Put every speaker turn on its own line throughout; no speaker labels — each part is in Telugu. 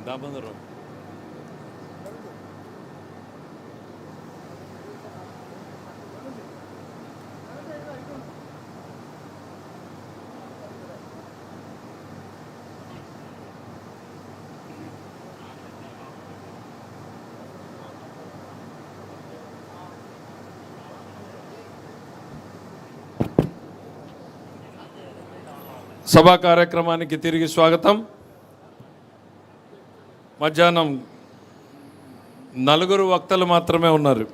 దామోదరం సభా కార్యక్రమానికి తిరిగి స్వాగతం. మధ్యాహ్నం 4 వక్తలు మాత్రమే ఉన్నారు.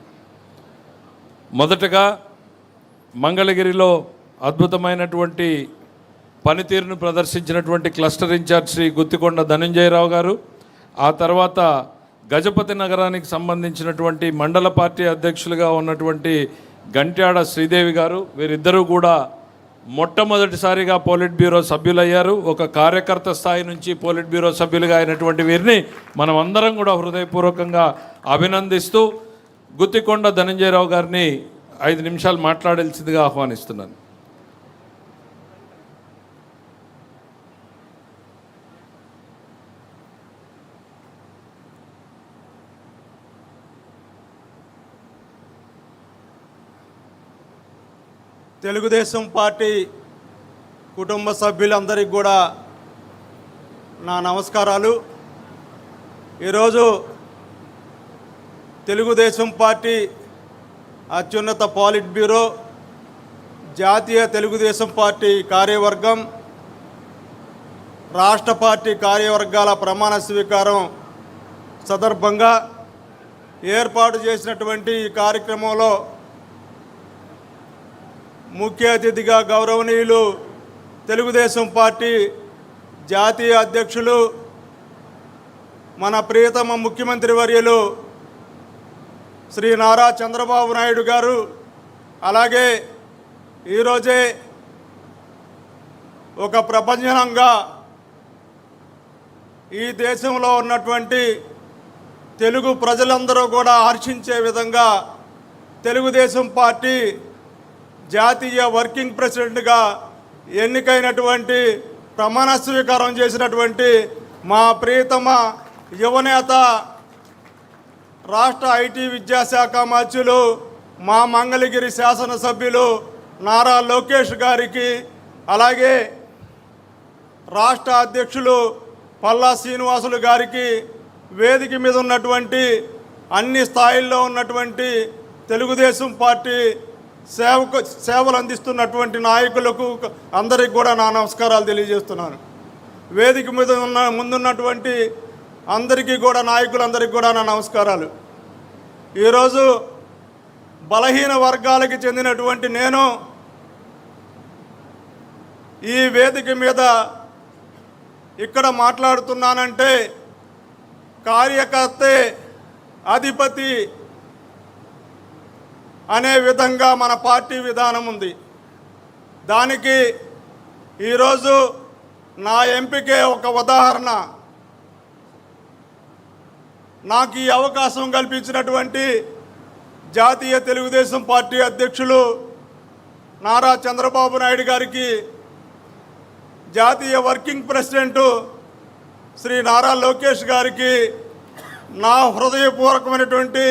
మొదటగా మంగళగిరిలో అద్భుతమైనటువంటి పనితీరును ప్రదర్శించినటువంటి క్లస్టర్ ఇన్ఛార్జ్ శ్రీ గుత్తికొండ ధనంజయరావు గారు, ఆ తర్వాత గజపతి నగరానికి సంబంధించినటువంటి మండల పార్టీ అధ్యక్షులుగా ఉన్నటువంటి గంట్యాడ శ్రీదేవి గారు, వీరిద్దరూ కూడా మొట్టమొదటిసారిగా పోలిట్ బ్యూరో సభ్యులయ్యారు. ఒక కార్యకర్త స్థాయి నుంచి పోలిట్ బ్యూరో సభ్యులుగా అయినటువంటి వీరిని మనం అందరం కూడా హృదయపూర్వకంగా అభినందిస్తూ గుత్తికొండ ధనంజయరావు గారిని 5 నిమిషాలు మాట్లాడాల్సిందిగా ఆహ్వానిస్తున్నాను.
తెలుగుదేశం పార్టీ కుటుంబ సభ్యులందరికీ కూడా నా నమస్కారాలు. ఈరోజు తెలుగుదేశం పార్టీ అత్యున్నత పాలిట్ బ్యూరో, జాతీయ తెలుగుదేశం పార్టీ కార్యవర్గం, రాష్ట్ర పార్టీ కార్యవర్గాల ప్రమాణ స్వీకారం సందర్భంగా ఏర్పాటు చేసినటువంటి ఈ కార్యక్రమంలో ముఖ్య అతిథిగా గౌరవనీయులు తెలుగుదేశం పార్టీ జాతీయ అధ్యక్షులు, మన ప్రియతమ ముఖ్యమంత్రి వర్యులు శ్రీ నారా చంద్రబాబు నాయుడు గారు, అలాగే ఈరోజే ఒక ప్రపంచంగా ఈ దేశంలో ఉన్నటువంటి తెలుగు ప్రజలందరూ కూడా హర్షించే విధంగా తెలుగుదేశం పార్టీ జాతీయ వర్కింగ్ ప్రెసిడెంట్గా ఎన్నికైనటువంటి ప్రమాణ స్వీకారం చేసినటువంటి మా ప్రియతమ యువనేత, రాష్ట్ర ఐటీ విద్యాశాఖ మంత్రులు, మా మంగళగిరి శాసనసభ్యులు నారా లోకేష్ గారికి, అలాగే రాష్ట్ర అధ్యక్షులు పల్లా శ్రీనివాసులు గారికి, వేదిక మీద ఉన్నటువంటి అన్ని స్థాయిల్లో ఉన్నటువంటి తెలుగుదేశం పార్టీ సేవలు అందిస్తున్నటువంటి నాయకులకు అందరికి కూడా నా నమస్కారాలు తెలియజేస్తున్నాను. వేదిక మీద ముందున్నటువంటి అందరికీ కూడా, నాయకులందరికీ కూడా నా నమస్కారాలు. ఈరోజు బలహీన వర్గాలకి చెందినటువంటి నేను ఈ వేదిక మీద ఇక్కడ మాట్లాడుతున్నానంటే కార్యకర్తే అధిపతి అనే విధంగా మన పార్టీ విధానం ఉంది. దానికి ఈరోజు నా ఎంపికే ఒక ఉదాహరణ. నాకు ఈ అవకాశం కల్పించినటువంటి జాతీయ తెలుగుదేశం పార్టీ అధ్యక్షులు నారా చంద్రబాబు నాయుడు గారికి, జాతీయ వర్కింగ్ ప్రెసిడెంటు శ్రీ నారా లోకేష్ గారికి నా హృదయపూర్వకమైనటువంటి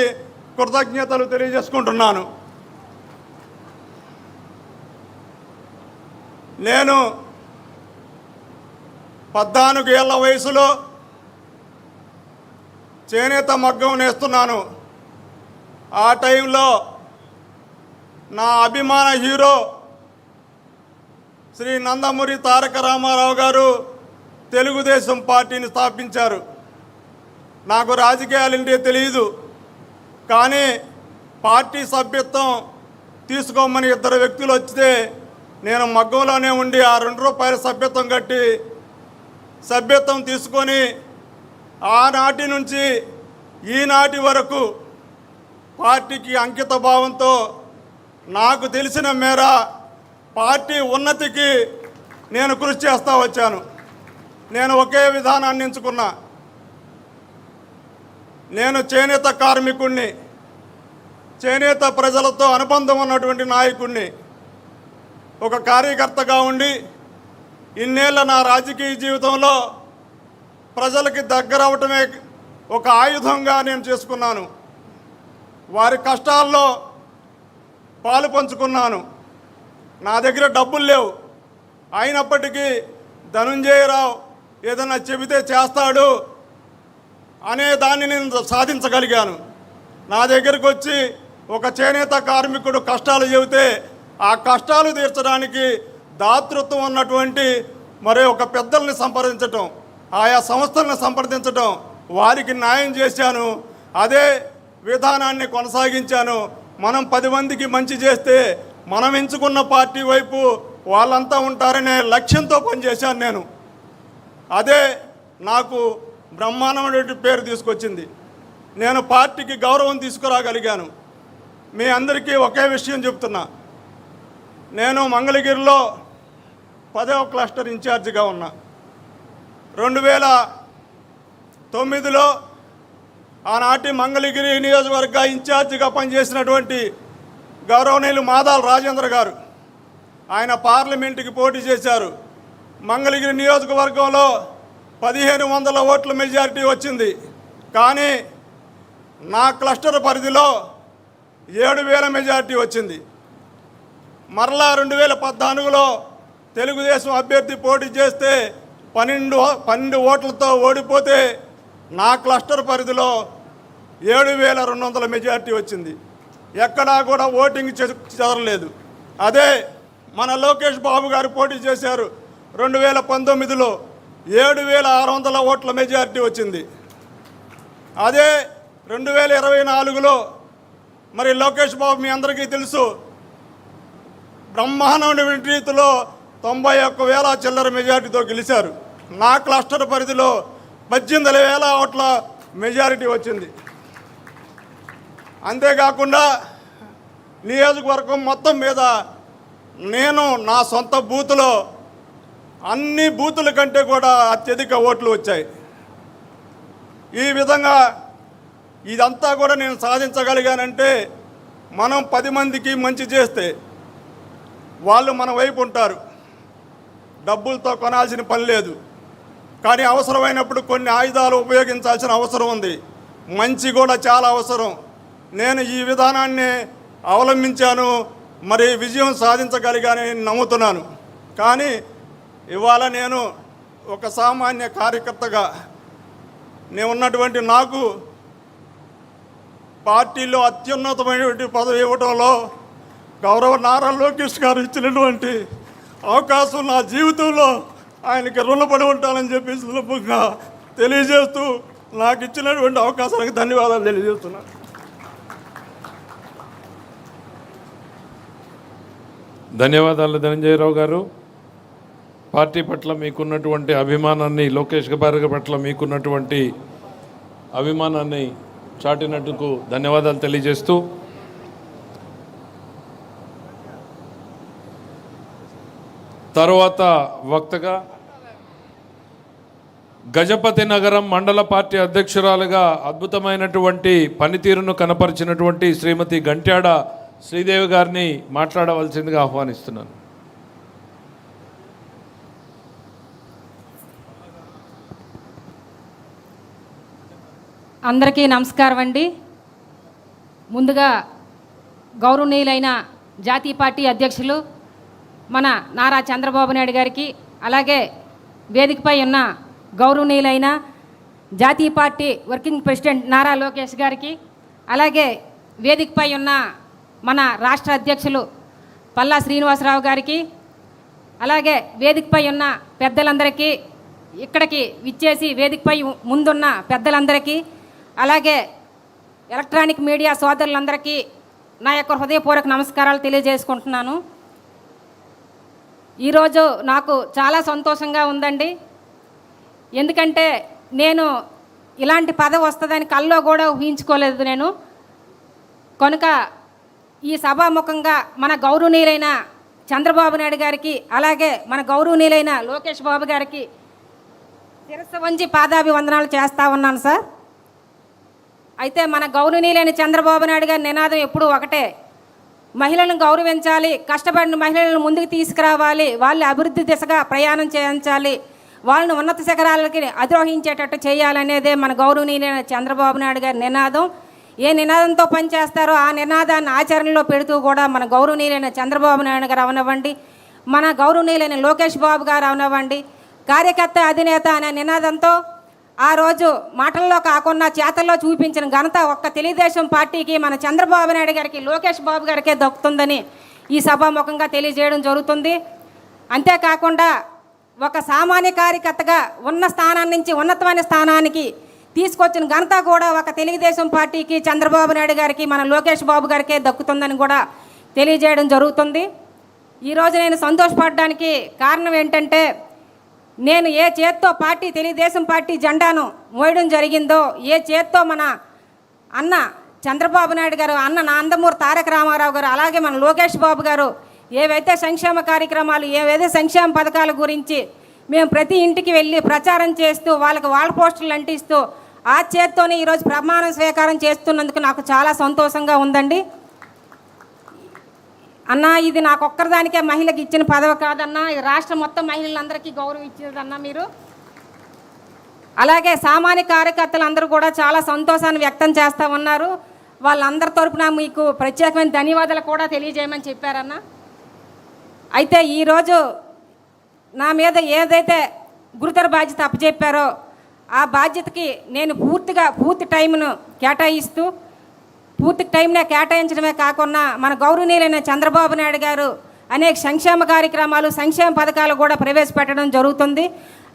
కృతజ్ఞతలు తెలియజేసుకుంటున్నాను. నేను 14 ఏళ్ల వయసులో చేనేత మగ్గం నేస్తున్నాను. ఆ టైంలో నా అభిమాన హీరో శ్రీ నందమూరి తారక రామారావు గారు తెలుగుదేశం పార్టీని స్థాపించారు. నాకు రాజకీయాలంటే తెలియదు, కానీ పార్టీ సభ్యత్వం తీసుకోమని 2 వ్యక్తులు వస్తే నేను మగ్గంలోనే ఉండి ఆ ₹2 సభ్యత్వం కట్టి సభ్యత్వం తీసుకొని ఆనాటి నుంచి ఈనాటి వరకు పార్టీకి అంకిత భావంతో నాకు తెలిసిన మేర పార్టీ ఉన్నతికి నేను కృషి చేస్తూ వచ్చాను. నేను ఒకే విధానాన్ని ఎంచుకున్నా. నేను చేనేత కార్మికుడిని, చేనేత ప్రజలతో అనుబంధం ఉన్నటువంటి నాయకుడిని, ఒక కార్యకర్తగా ఉండి ఇన్నేళ్ల నా రాజకీయ జీవితంలో ప్రజలకి దగ్గర అవటమే ఒక ఆయుధంగా నేను చేసుకున్నాను. వారి కష్టాల్లో పాలు పంచుకున్నాను. నా దగ్గర డబ్బులు లేవు, అయినప్పటికీ ధనుంజయరావు ఏదైనా చెబితే చేస్తాడు అనే దాన్ని నేను సాధించగలిగాను. నా దగ్గరకు వచ్చి ఒక చేనేత కార్మికుడు కష్టాలు చెబితే ఆ కష్టాలు తీర్చడానికి దాతృత్వం ఉన్నటువంటి మరి ఒక పెద్దల్ని సంప్రదించటం, ఆయా సంస్థలను సంప్రదించటం, వారికి న్యాయం చేశాను. అదే విధానాన్ని కొనసాగించాను. మనం 10 మందికి మంచి చేస్తే మనం ఎంచుకున్న పార్టీ వైపు వాళ్ళంతా ఉంటారనే లక్ష్యంతో పనిచేశాను నేను. అదే నాకు బ్రహ్మాండమైన పేరు తీసుకొచ్చింది. నేను పార్టీకి గౌరవం తీసుకురాగలిగాను. మీ అందరికీ ఒకే విషయం చెప్తున్నా. నేను మంగళగిరిలో 10వ క్లస్టర్ ఇన్ఛార్జిగా ఉన్నా. 2009లో ఆనాటి మంగళగిరి నియోజకవర్గ ఇన్ఛార్జిగా పనిచేసినటువంటి గౌరవనీయులు మాదాల రాజేంద్ర గారు ఆయన పార్లమెంటుకి పోటీ చేశారు. మంగళగిరి నియోజకవర్గంలో 1500 ఓట్ల మెజారిటీ వచ్చింది. కానీ నా క్లస్టర్ పరిధిలో 7000 మెజారిటీ వచ్చింది. మరలా 2014లో తెలుగుదేశం అభ్యర్థి పోటీ చేస్తే 12 ఓట్లతో ఓడిపోతే నా క్లస్టర్ పరిధిలో 7200 మెజారిటీ వచ్చింది. ఎక్కడా కూడా ఓటింగ్ చెదరలేదు. అదే మన లోకేష్ బాబు గారు పోటీ చేశారు 2019లో 7600 ఓట్ల మెజారిటీ వచ్చింది. అదే 2024లో మరి లోకేష్ బాబు మీ అందరికీ తెలుసు బ్రహ్మాండమైన రీతిలో 91,000 చిల్లర మెజారిటీతో గెలిచారు. నా క్లస్టర్ పరిధిలో 18,000 ఓట్ల మెజారిటీ వచ్చింది. అంతేకాకుండా నియోజకవర్గం మొత్తం మీద నేను నా సొంత బూతులో అన్ని బూతుల కంటే కూడా అత్యధిక ఓట్లు వచ్చాయి. ఈ విధంగా ఇదంతా కూడా నేను సాధించగలిగానంటే మనం 10 మందికి మంచి చేస్తే వాళ్ళు మన వైపు ఉంటారు. డబ్బులతో కొనాల్సిన పని లేదు. కానీ అవసరమైనప్పుడు కొన్ని ఆయుధాలు ఉపయోగించాల్సిన అవసరం ఉంది. మంచి కూడా చాలా అవసరం. నేను ఈ విధానాన్ని అవలంబించాను. మరి విజయం సాధించగలిగానని నమ్ముతున్నాను. కానీ ఇవాళ నేను ఒక సామాన్య కార్యకర్తగా నేను ఉన్నటువంటి నాకు పార్టీలో అత్యున్నతమైనటువంటి పదవి ఇవ్వడంలో గౌరవ నారా లోకేష్ గారు ఇచ్చినటువంటి అవకాశం నా జీవితంలో ఆయనకి రుణపడి ఉంటానని చెప్పి సులభంగా తెలియజేస్తూ నాకు ఇచ్చినటువంటి అవకాశానికి ధన్యవాదాలు తెలియజేస్తున్నాను.
ధన్యవాదాలు ధనంజయరావు గారు. పార్టీ పట్ల మీకున్నటువంటి అభిమానాన్ని, లోకేష్ గారి పట్ల మీకున్నటువంటి అభిమానాన్ని చాటినట్టుకు ధన్యవాదాలు తెలియజేస్తూ తర్వాత వక్తగా గజపతి నగరం మండల పార్టీ అధ్యక్షురాలుగా అద్భుతమైనటువంటి పనితీరును కనపరిచినటువంటి శ్రీమతి గంట్యాడ శ్రీదేవి గారిని మాట్లాడవలసిందిగా ఆహ్వానిస్తున్నాను.
అందరికీ నమస్కారం అండి. ముందుగా గౌరవనీయులైన జాతీయ పార్టీ అధ్యక్షులు మన నారా చంద్రబాబు నాయుడు గారికి, అలాగే వేదికపై ఉన్న గౌరవనీయులైన జాతీయ party working president Nara Lokesh గారికి, అలాగే వేదికపై ఉన్న మన రాష్ట్ర అధ్యక్షులు పల్లా శ్రీనివాసరావు గారికి, అలాగే వేదికపై ఉన్న పెద్దలందరికీ, ఇక్కడికి విచ్చేసి వేదికపై ముందున్న పెద్దలందరికీ, అలాగే ఎలక్ట్రానిక్ మీడియా సోదరులందరికీ నా యొక్క హృదయపూర్వక నమస్కారాలు తెలియజేసుకుంటున్నాను. ఈరోజు నాకు చాలా సంతోషంగా ఉందండి. ఎందుకంటే నేను ఇలాంటి పదవి వస్తుందని కల్లో కూడా ఊహించుకోలేదు నేను. కనుక ఈ సభాముఖంగా మన గౌరవనీయులైన చంద్రబాబు నాయుడు గారికి, అలాగే మన గౌరవనీయులైన లోకేష్ బాబు గారికి శిరస్సు వంచి పాదాభివందనాలు చేస్తూ ఉన్నాను సార్. అయితే మన గౌరవనీయులైన చంద్రబాబు నాయుడు గారి నినాదం ఎప్పుడూ ఒకటే, మహిళలను గౌరవించాలి, కష్టపడిన మహిళలను ముందుకు తీసుకురావాలి, వాళ్ళు అభివృద్ధి దిశగా ప్రయాణం చేయించాలి, వాళ్ళని ఉన్నత శిఖరాలకి అధిరోహించేటట్టు చేయాలనేదే మన గౌరవనీయులైన చంద్రబాబు నాయుడు గారి నినాదం. ఏ నినాదంతో పనిచేస్తారో ఆ నినాదాన్ని ఆచరణలో పెడుతూ కూడా మన గౌరవనీయులైన చంద్రబాబు నాయుడు గారు అవనివ్వండి, మన గౌరవనీయులైన లోకేష్ బాబు గారు అవనివ్వండి, కార్యకర్త అధినేత అనే నినాదంతో ఆ రోజు మాటల్లో కాకుండా చేతల్లో చూపించిన ఘనత ఒక్క తెలుగుదేశం పార్టీకి, మన చంద్రబాబు నాయుడు గారికి, లోకేష్ బాబు గారికే దక్కుతుందని ఈ సభాముఖంగా తెలియజేయడం జరుగుతుంది. అంతేకాకుండా ఒక సామాన్య కార్యకర్తగా ఉన్న స్థానం నుంచి ఉన్నతమైన స్థానానికి తీసుకొచ్చిన ఘనత కూడా ఒక తెలుగుదేశం పార్టీకి, చంద్రబాబు నాయుడు గారికి, మన లోకేష్ బాబు గారికే దక్కుతుందని కూడా తెలియజేయడం జరుగుతుంది. ఈరోజు నేను సంతోషపడడానికి కారణం ఏంటంటే, నేను ఏ చేత్తో తెలుగుదేశం పార్టీ జెండాను మోయడం జరిగిందో, ఏ చేత్తో మన అన్న చంద్రబాబు నాయుడు గారు, అన్న నందమూరి తారక రామారావు గారు, అలాగే మన లోకేష్ బాబు గారు ఏవైతే సంక్షేమ కార్యక్రమాలు, ఏవైతే సంక్షేమ పథకాల గురించి మేము ప్రతి ఇంటికి వెళ్ళి ప్రచారం చేస్తూ వాళ్ళకి వాల్ పోస్టులు అంటిస్తూ ఆ చేత్తోనే ఈరోజు ప్రమాణ స్వీకారం చేస్తున్నందుకు నాకు చాలా సంతోషంగా ఉందండి. అన్న, ఇది నాకు ఒక్కరిదానికే మహిళకి ఇచ్చిన పదవి కాదన్నా, ఇది రాష్ట్ర మొత్తం మహిళలందరికీ గౌరవం ఇచ్చేదన్నా మీరు. అలాగే సామాన్య కార్యకర్తలు అందరూ కూడా చాలా సంతోషాన్ని వ్యక్తం చేస్తూ ఉన్నారు. వాళ్ళందరి తరపున మీకు ప్రత్యేకమైన ధన్యవాదాలు కూడా తెలియజేయమని చెప్పారన్న. అయితే ఈరోజు నా మీద ఏదైతే గురుతర బాధ్యత అప్పచెప్పారో ఆ బాధ్యతకి నేను పూర్తి టైంను కేటాయిస్తూ, పూర్తి టైంనే కేటాయించడమే కాకుండా మన గౌరవనీయులైన చంద్రబాబు నాయుడు గారు అనేక సంక్షేమ కార్యక్రమాలు, సంక్షేమ పథకాలు కూడా ప్రవేశపెట్టడం జరుగుతుంది.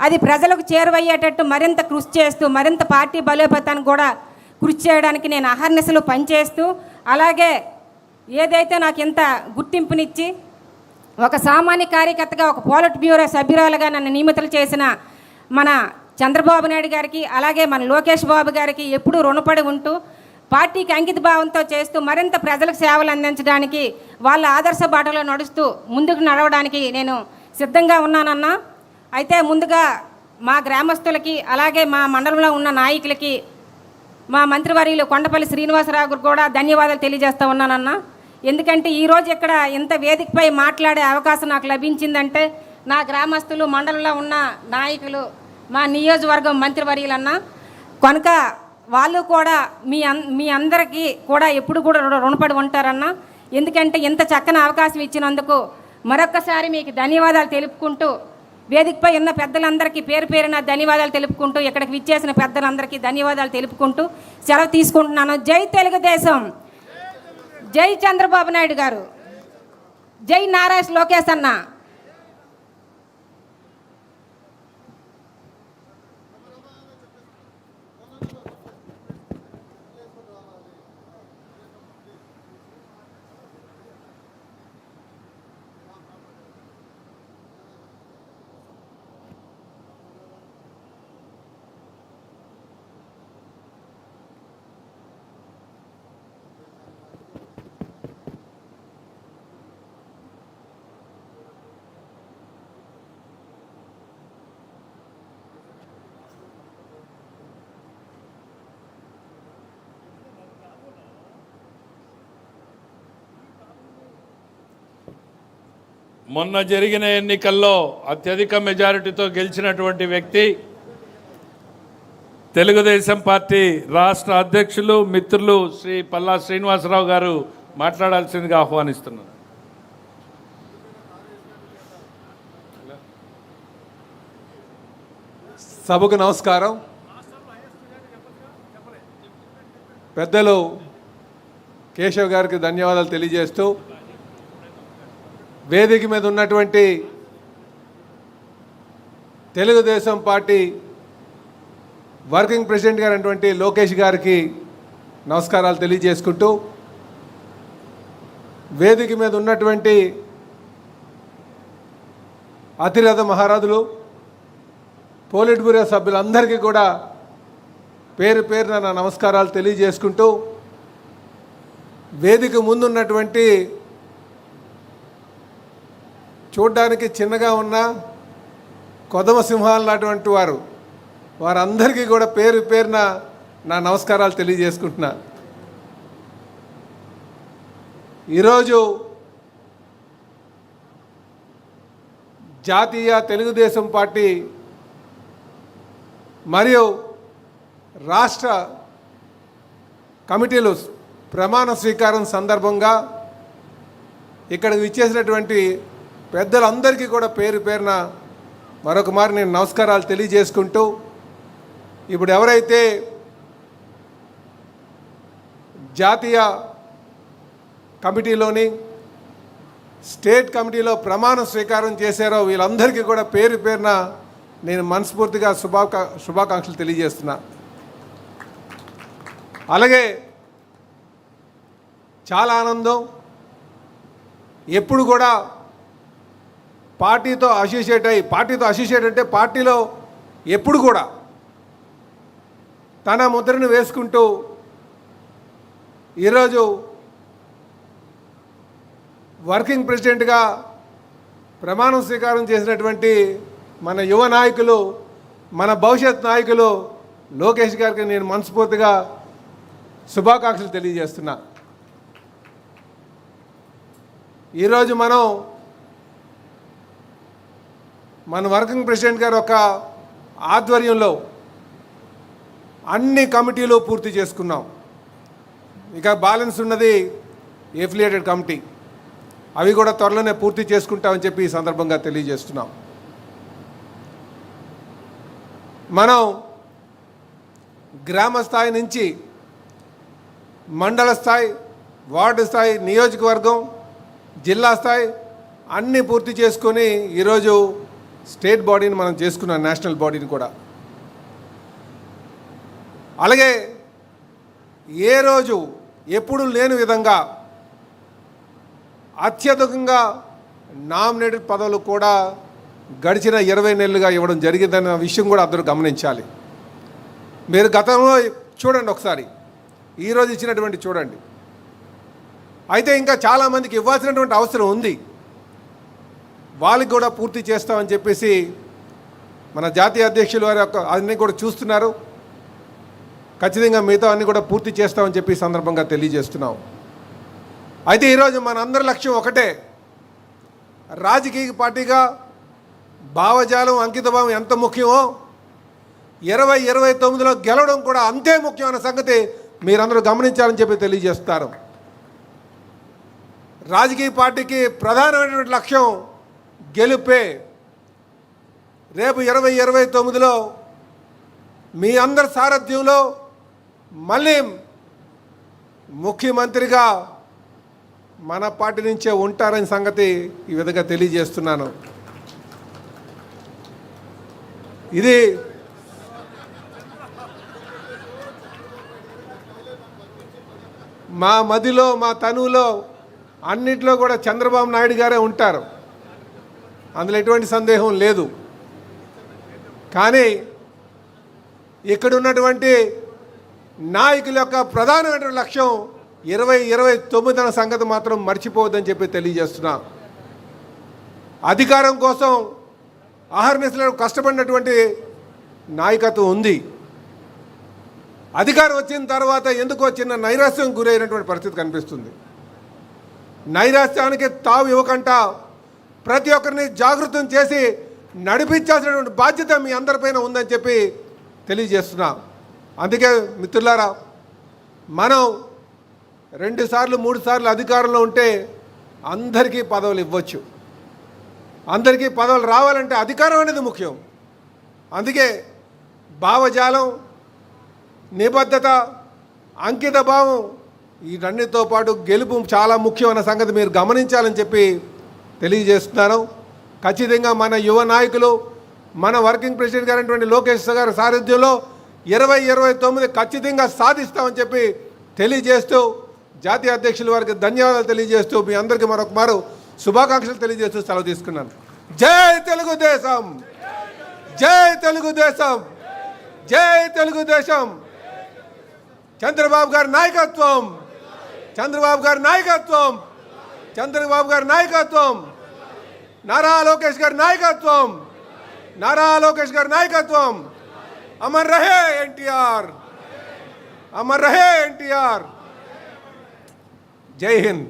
అది ప్రజలకు చేరువయ్యేటట్టు మరింత కృషి చేస్తూ, మరింత పార్టీ బలోపేతానికి కూడా కృషి చేయడానికి నేను అహర్నిశలు పనిచేస్తూ, అలాగే ఏదైతే నాకు ఇంత గుర్తింపునిచ్చి ఒక సామాన్య కార్యకర్తగా, ఒక పోలిట్ బ్యూరో సభ్యురాలుగా నన్ను నియమితులు చేసిన మన చంద్రబాబు నాయుడు గారికి, అలాగే మన లోకేష్ బాబు గారికి ఎప్పుడూ రుణపడి ఉంటూ, పార్టీకి అంకిత భావంతో చేస్తూ, మరింత ప్రజలకు సేవలు అందించడానికి, వాళ్ళ ఆదర్శ బాటలో నడుస్తూ ముందుకు నడవడానికి నేను సిద్ధంగా ఉన్నానన్నా. అయితే ముందుగా మా గ్రామస్తులకి, అలాగే మా మండలంలో ఉన్న నాయకులకి, మా మంత్రివర్యులు కొండపల్లి శ్రీనివాసరావు గారు కూడా ధన్యవాదాలు తెలియజేస్తూ ఉన్నానన్నా. ఎందుకంటే ఈరోజు ఇక్కడ ఇంత వేదికపై మాట్లాడే అవకాశం నాకు లభించిందంటే నా గ్రామస్తులు, మండలంలో ఉన్న నాయకులు, మా నియోజకవర్గం మంత్రివర్యులన్నా. కనుక వాళ్ళు కూడా మీ అందరికీ కూడా ఎప్పుడు కూడా రుణపడి ఉంటారన్నా. ఎందుకంటే ఇంత చక్కని అవకాశం ఇచ్చినందుకు మరొక్కసారి మీకు ధన్యవాదాలు తెలుపుకుంటూ, వేదికపై ఉన్న పెద్దలందరికీ పేరు పేరున ధన్యవాదాలు తెలుపుకుంటూ, ఇక్కడికి విచ్చేసిన పెద్దలందరికీ ధన్యవాదాలు తెలుపుకుంటూ సెలవు తీసుకుంటున్నాను. జై తెలుగుదేశం, జై చంద్రబాబు నాయుడు గారు, జై నారా లోకేష్ అన్న.
మొన్న జరిగిన ఎన్నికల్లో అత్యధిక మెజారిటీతో గెలిచినటువంటి వ్యక్తి తెలుగుదేశం పార్టీ రాష్ట్ర అధ్యక్షులు, మిత్రులు శ్రీ పల్లా శ్రీనివాసరావు గారు మాట్లాడాల్సిందిగా ఆహ్వానిస్తున్నారు.
సభకు నమస్కారం. పెద్దలు కేశవ్ గారికి ధన్యవాదాలు తెలియజేస్తూ, వేదిక మీద ఉన్నటువంటి తెలుగుదేశం పార్టీ వర్కింగ్ ప్రెసిడెంట్ గారైనటువంటి లోకేష్ గారికి నమస్కారాలు తెలియజేసుకుంటూ, వేదిక మీద ఉన్నటువంటి అతిరథ మహారాజులు, పోలిట్ బ్యూరో సభ్యులందరికీ కూడా పేరు పేరున నా నమస్కారాలు తెలియజేసుకుంటూ, వేదిక ముందున్నటువంటి చూడ్డానికి చిన్నగా ఉన్న కొదమ సింహాలు లాంటి వారందరికీ కూడా పేరు పేరున నా నమస్కారాలు తెలియజేసుకుంటున్నా. ఈరోజు జాతీయ తెలుగుదేశం పార్టీ మరియు రాష్ట్ర కమిటీలు ప్రమాణ స్వీకారం సందర్భంగా ఇక్కడికి విచ్చేసినటువంటి పెద్దలందరికీ కూడా పేరు పేరున మరొక మారు నేను నమస్కారాలు తెలియజేసుకుంటూ, ఇప్పుడు ఎవరైతే జాతీయ కమిటీలోని స్టేట్ కమిటీలో ప్రమాణ స్వీకారం చేశారో వీళ్ళందరికీ కూడా పేరు పేరున నేను మనస్ఫూర్తిగా శుభాకాంక్షలు తెలియజేస్తున్నా. అలాగే చాలా ఆనందం, ఎప్పుడు కూడా పార్టీతో అసోసియేట్ అంటే పార్టీలో ఎప్పుడు కూడా తన ముద్రను వేసుకుంటూ ఈరోజు వర్కింగ్ ప్రెసిడెంట్గా ప్రమాణం స్వీకారం చేసినటువంటి మన యువ నాయకులు, మన భవిష్యత్ నాయకులు లోకేష్ గారికి నేను మనస్ఫూర్తిగా శుభాకాంక్షలు తెలియజేస్తున్నా. ఈరోజు మన వర్కింగ్ ప్రెసిడెంట్ గారు ఒక ఆధ్వర్యంలో అన్ని కమిటీలు పూర్తి చేసుకున్నాం. ఇక బ్యాలెన్స్ ఉన్నది ఎఫిలియేటెడ్ కమిటీ, అవి కూడా త్వరలోనే పూర్తి చేసుకుంటామని చెప్పి ఈ సందర్భంగా తెలియజేస్తున్నాం. మనం గ్రామ స్థాయి నుంచి మండల స్థాయి, వార్డు స్థాయి, నియోజకవర్గం, జిల్లా స్థాయి అన్నీ పూర్తి చేసుకొని ఈరోజు స్టేట్ బాడీని మనం చేసుకున్నాం, నేషనల్ బాడీని కూడా. అలాగే ఏ రోజు ఎప్పుడు లేని విధంగా అత్యధికంగా నామినేటెడ్ పదవులు కూడా గడిచిన 20 నెలలుగా ఇవ్వడం జరిగిందన్న విషయం కూడా అందరూ గమనించాలి. మీరు గతంలో చూడండి, ఒకసారి ఈరోజు ఇచ్చినటువంటి చూడండి. అయితే ఇంకా చాలామందికి ఇవ్వాల్సినటువంటి అవసరం ఉంది, వాళ్ళకి కూడా పూర్తి చేస్తామని చెప్పేసి మన జాతీయ అధ్యక్షులు వారి యొక్క అన్నీ కూడా చూస్తున్నారు. ఖచ్చితంగా మిగతా అన్నీ కూడా పూర్తి చేస్తామని చెప్పి ఈ సందర్భంగా తెలియజేస్తున్నాం. అయితే ఈరోజు మన అందరి లక్ష్యం ఒకటే, రాజకీయ పార్టీగా భావజాలం, అంకితభావం ఎంత ముఖ్యమో 2029లో గెలవడం కూడా అంతే ముఖ్యమైన సంగతి మీరందరూ గమనించాలని చెప్పి తెలియజేస్తారు. రాజకీయ పార్టీకి ప్రధానమైనటువంటి లక్ష్యం గెలుపే. రేపు 2029లో మీ అందరి సారథ్యంలో మళ్ళీ ముఖ్యమంత్రిగా మన పార్టీ నుంచే ఉంటారని సంగతి ఈ విధంగా తెలియజేస్తున్నాను. ఇది మా మదిలో, మా తనువులో అన్నిట్లో కూడా చంద్రబాబు నాయుడు గారే ఉంటారు, అందులో ఎటువంటి సందేహం లేదు. కానీ ఇక్కడ ఉన్నటువంటి నాయకుల యొక్క ప్రధానమైనటువంటి లక్ష్యం 2029 అనే సంగతి మాత్రం మర్చిపోవద్దని చెప్పి తెలియజేస్తున్నా. అధికారం కోసం అహర్నిశలు కష్టపడినటువంటి నాయకత్వం ఉంది. అధికారం వచ్చిన తర్వాత ఎందుకో చిన్న నైరాశ్యం గురైనటువంటి పరిస్థితి కనిపిస్తుంది. నైరాశ్యానికి తావు ఇవ్వకుండా ప్రతి ఒక్కరిని జాగృతం చేసి నడిపించాల్సినటువంటి బాధ్యత మీ అందరిపైన ఉందని చెప్పి తెలియజేస్తున్నా. అందుకే మిత్రులారా, మనం 2 సార్లు 3 సార్లు అధికారంలో ఉంటే అందరికీ పదవులు ఇవ్వచ్చు. అందరికీ పదవులు రావాలంటే అధికారం అనేది ముఖ్యం. అందుకే భావజాలం, నిబద్ధత, అంకిత భావం వీటన్నిటితో పాటు గెలుపు చాలా ముఖ్యమైన సంగతి మీరు గమనించాలని చెప్పి తెలియజేస్తున్నాను. ఖచ్చితంగా మన యువ నాయకులు, మన వర్కింగ్ ప్రెసిడెంట్ గారైనటువంటి లోకేష్ గారి సారథ్యంలో 2029 ఖచ్చితంగా సాధిస్తామని చెప్పి తెలియజేస్తూ, జాతీయ అధ్యక్షుల వారికి ధన్యవాదాలు తెలియజేస్తూ, మీ అందరికీ మరొక మారు శుభాకాంక్షలు తెలియజేస్తూ సెలవు తీసుకున్నాను. జై తెలుగుదేశం, జై తెలుగుదేశం, జై తెలుగుదేశం. చంద్రబాబు గారి నాయకత్వం, చంద్రబాబు గారి నాయకత్వం, చంద్రబాబు గారి నాయకత్వం, నారా లోకేష్ గారి నాయకత్వం, నారా లోకేష్ గారి నాయకత్వం. అమర్ రహే ఎన్టీఆర్, అమర్ రహే ఎన్టీఆర్. జై హింద్.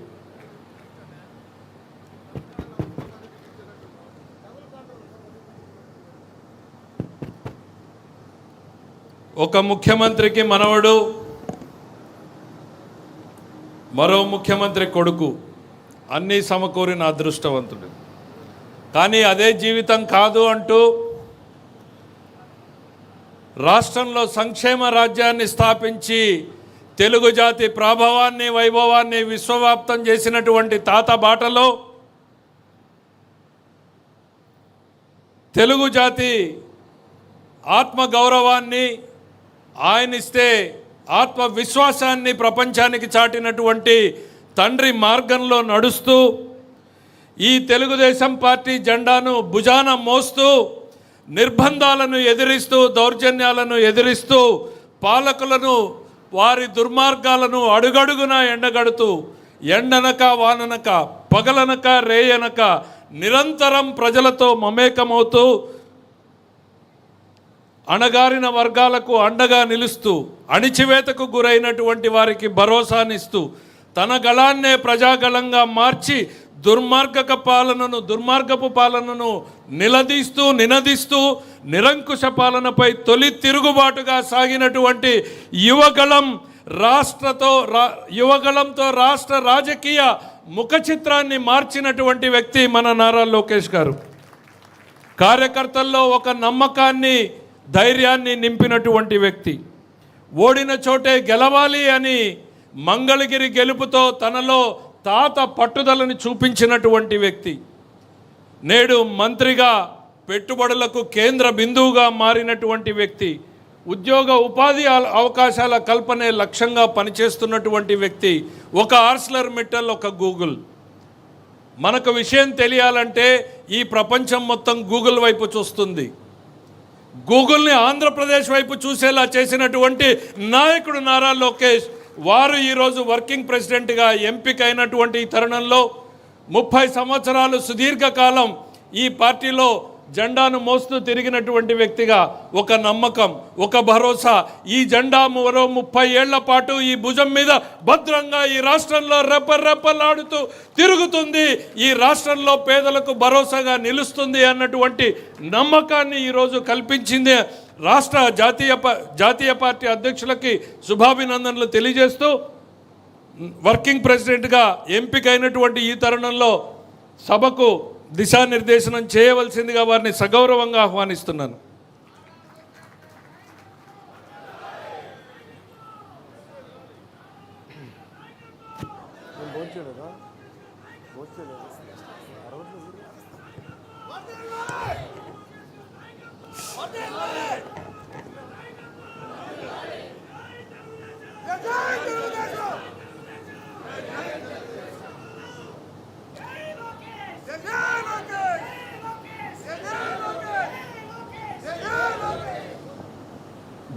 ఒక ముఖ్యమంత్రికి మనవడు, మరో ముఖ్యమంత్రి కొడుకు, అన్నీ సమకూరిన అదృష్టవంతుడు. కానీ అదే జీవితం కాదు అంటూ రాష్ట్రంలో సంక్షేమ రాజ్యాన్ని స్థాపించి తెలుగు జాతి ప్రాభవాన్ని, వైభవాన్ని విశ్వవ్యాప్తం చేసినటువంటి తాత బాటలో తెలుగు జాతి ఆత్మగౌరవాన్ని ఆయనిస్తే ఆత్మవిశ్వాసాన్ని ప్రపంచానికి చాటినటువంటి తండ్రి మార్గంలో నడుస్తూ ఈ తెలుగుదేశం పార్టీ జెండాను భుజాన మోస్తూ నిర్బంధాలను ఎదిరిస్తూ, దౌర్జన్యాలను ఎదిరిస్తూ, పాలకులను వారి దుర్మార్గాలను అడుగడుగున ఎండగడుతూ, ఎండనక వాననక పగలనక రేయనక నిరంతరం ప్రజలతో మమేకమవుతూ అణగారిన వర్గాలకు అండగా నిలుస్తూ, అణిచివేతకు గురైనటువంటి వారికి భరోసానిస్తూ, తన గళాన్నే ప్రజాగళంగా మార్చి దుర్మార్గపు పాలనను నినదిస్తూ నిరంకుశ పాలనపై తొలి తిరుగుబాటుగా సాగినటువంటి యువగళంతో రాష్ట్ర రాజకీయ ముఖ చిత్రాన్ని మార్చినటువంటి వ్యక్తి మన నారా లోకేష్ గారు. కార్యకర్తల్లో ఒక నమ్మకాన్ని, ధైర్యాన్ని నింపినటువంటి వ్యక్తి. ఓడిన చోటే గెలవాలి అని మంగళగిరి గెలుపుతో తనలో తాత పట్టుదలని చూపించినటువంటి వ్యక్తి. నేడు మంత్రిగా పెట్టుబడులకు కేంద్ర బిందువుగా మారినటువంటి వ్యక్తి. ఉద్యోగ ఉపాధి అవకాశాల కల్పనే లక్ష్యంగా పనిచేస్తున్నటువంటి వ్యక్తి. ఒక ఆర్సలర్ మిట్టల్, ఒక గూగుల్. మనకు విషయం తెలియాలంటే ఈ ప్రపంచం మొత్తం గూగుల్ వైపు చూస్తుంది. గూగుల్ని ఆంధ్రప్రదేశ్ వైపు చూసేలా చేసినటువంటి నాయకుడు నారా లోకేష్. వారు ఈరోజు వర్కింగ్ ప్రెసిడెంట్గా ఎంపికైనటువంటి ఈ తరుణంలో 30 సంవత్సరాలు సుదీర్ఘకాలం ఈ పార్టీలో జెండాను మోస్తూ తిరిగినటువంటి వ్యక్తిగా ఒక నమ్మకం, ఒక భరోసా. ఈ జెండా మరో 30 ఏళ్ల పాటు ఈ భుజం మీద భద్రంగా ఈ రాష్ట్రంలో రెప్పలాడుతూ తిరుగుతుంది, ఈ రాష్ట్రంలో పేదలకు భరోసాగా నిలుస్తుంది అన్నటువంటి నమ్మకాన్ని ఈరోజు కల్పించింది. రాష్ట్ర జాతీయ పార్టీ అధ్యక్షులకి శుభాభినందనలు తెలియజేస్తూ వర్కింగ్ ప్రెసిడెంట్గా ఎంపికైనటువంటి ఈ తరుణంలో సభకు దిశానిర్దేశనం చేయవలసిందిగా వారిని సగౌరవంగా ఆహ్వానిస్తున్నాను.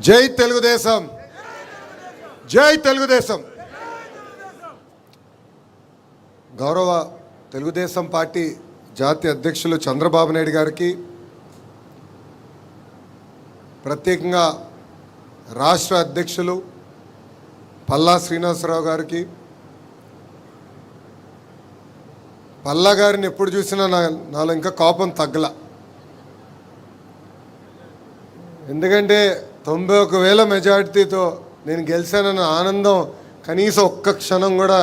జై తెలుగుదేశం, జై తెలుగుదేశం. గౌరవ తెలుగుదేశం పార్టీ జాతీయ అధ్యక్షులు చంద్రబాబు నాయుడు గారికి, ప్రత్యేకంగా రాష్ట్ర అధ్యక్షులు పల్లా శ్రీనివాసరావు గారికి, పల్లా గారిని ఎప్పుడు చూసినా నాలో ఇంకా కోపం తగ్గల. ఎందుకంటే 91,000 మెజార్టీతో నేను గెలిచానన్న ఆనందం కనీసం ఒక్క క్షణం కూడా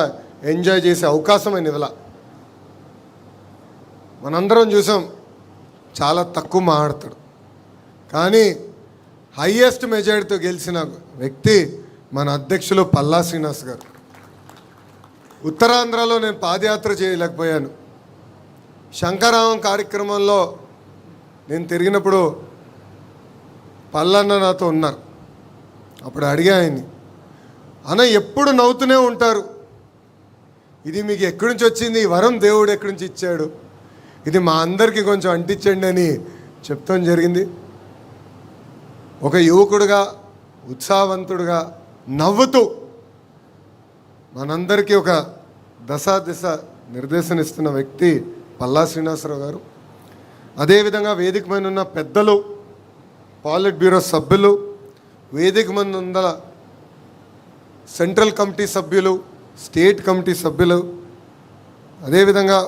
ఎంజాయ్ చేసే అవకాశం ఆయన ఇవ్వాల. మనందరం చూసాం, చాలా తక్కువ మాట్లాడతాడు, కానీ హయ్యెస్ట్ మెజారిటీతో గెలిచిన వ్యక్తి మన అధ్యక్షులు పల్లా శ్రీనివాస్ గారు. ఉత్తరాంధ్రలో నేను పాదయాత్ర చేయలేకపోయాను. శంకరామం కార్యక్రమంలో నేను తిరిగినప్పుడు పల్లన్న నాతో ఉన్నారు. అప్పుడు అడిగా ఆయన్ని, అన్న ఎప్పుడు నవ్వుతూనే ఉంటారు, ఇది మీకు ఎక్కడి నుంచి వచ్చింది, ఈ వరం దేవుడు ఎక్కడి నుంచి ఇచ్చాడు, ఇది మా అందరికీ కొంచెం అంటించండి అని చెప్తాం జరిగింది. ఒక యువకుడుగా, ఉత్సాహవంతుడుగా, నవ్వుతూ మనందరికీ ఒక దశ నిర్దేశన ఇస్తున్న వ్యక్తి పల్లా శ్రీనివాసరావు గారు. అదేవిధంగా వేదిక మీద ఉన్న పెద్దలు, పాలిట్ బ్యూరో సభ్యులు, వేదిక మంది ఉన్న సెంట్రల్ కమిటీ సభ్యులు, స్టేట్ కమిటీ సభ్యులు, అదేవిధంగా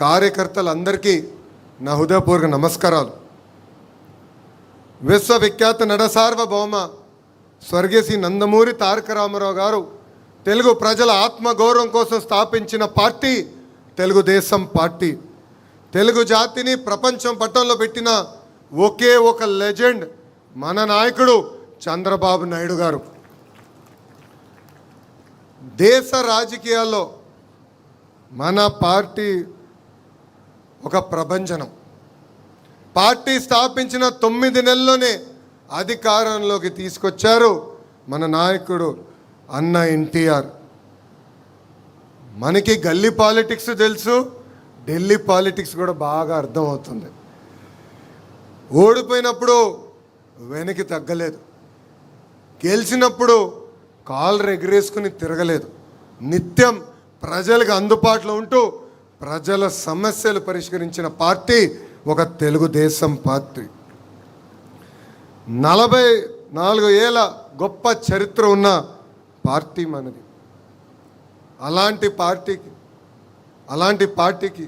కార్యకర్తలందరికీ నా హృదయపూర్వక నమస్కారాలు. విశ్వవిఖ్యాత నట సార్వభౌమ స్వర్గీయ శ్రీ నందమూరి తారక రామారావు గారు తెలుగు ప్రజల ఆత్మగౌరవం కోసం స్థాపించిన పార్టీ తెలుగుదేశం పార్టీ. తెలుగు జాతిని ప్రపంచం పట్టంలో పెట్టిన ఒకే ఒక లెజెండ్ మన నాయకుడు చంద్రబాబు నాయుడు గారు. దేశ రాజకీయాల్లో మన పార్టీ ఒక ప్రభంజనం. పార్టీ స్థాపించిన 9 నెలల్లోనే అధికారంలోకి తీసుకొచ్చారు మన నాయకుడు అన్న ఎన్టీఆర్. మనకి గల్లీ పాలిటిక్స్ తెలుసు, ఢిల్లీ పాలిటిక్స్ కూడా బాగా అర్థమవుతుంది. ఓడిపోయినప్పుడు వెనక్కి తగ్గలేదు, గెలిచినప్పుడు కాళ్ళు ఎగరేసుకుని తిరగలేదు. నిత్యం ప్రజలకు అందుబాటులో ఉంటూ ప్రజల సమస్యలు పరిష్కరించిన పార్టీ ఒక తెలుగుదేశం పార్టీ. 44 ఏళ్ళ గొప్ప చరిత్ర ఉన్న పార్టీ మనది. అలాంటి పార్టీకి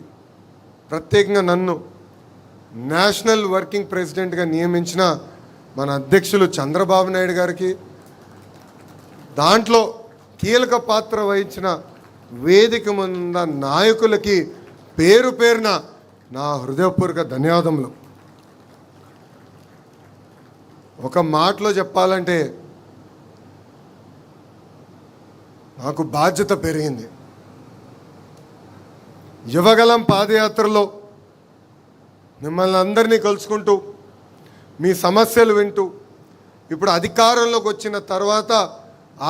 ప్రత్యేకంగా నన్ను నేషనల్ వర్కింగ్ ప్రెసిడెంట్గా నియమించిన మన అధ్యక్షులు చంద్రబాబు నాయుడు గారికి, దాంట్లో కీలక పాత్ర వహించిన వేదిక ముంద నాయకులకి పేరు పేరున నా హృదయపూర్వక ధన్యవాదములు. ఒక మాటలో చెప్పాలంటే నాకు బాధ్యత పెరిగింది. యువగలం పాదయాత్రలో మిమ్మల్ని అందరినీ కలుసుకుంటూ మీ సమస్యలు వింటూ ఇప్పుడు అధికారంలోకి వచ్చిన తర్వాత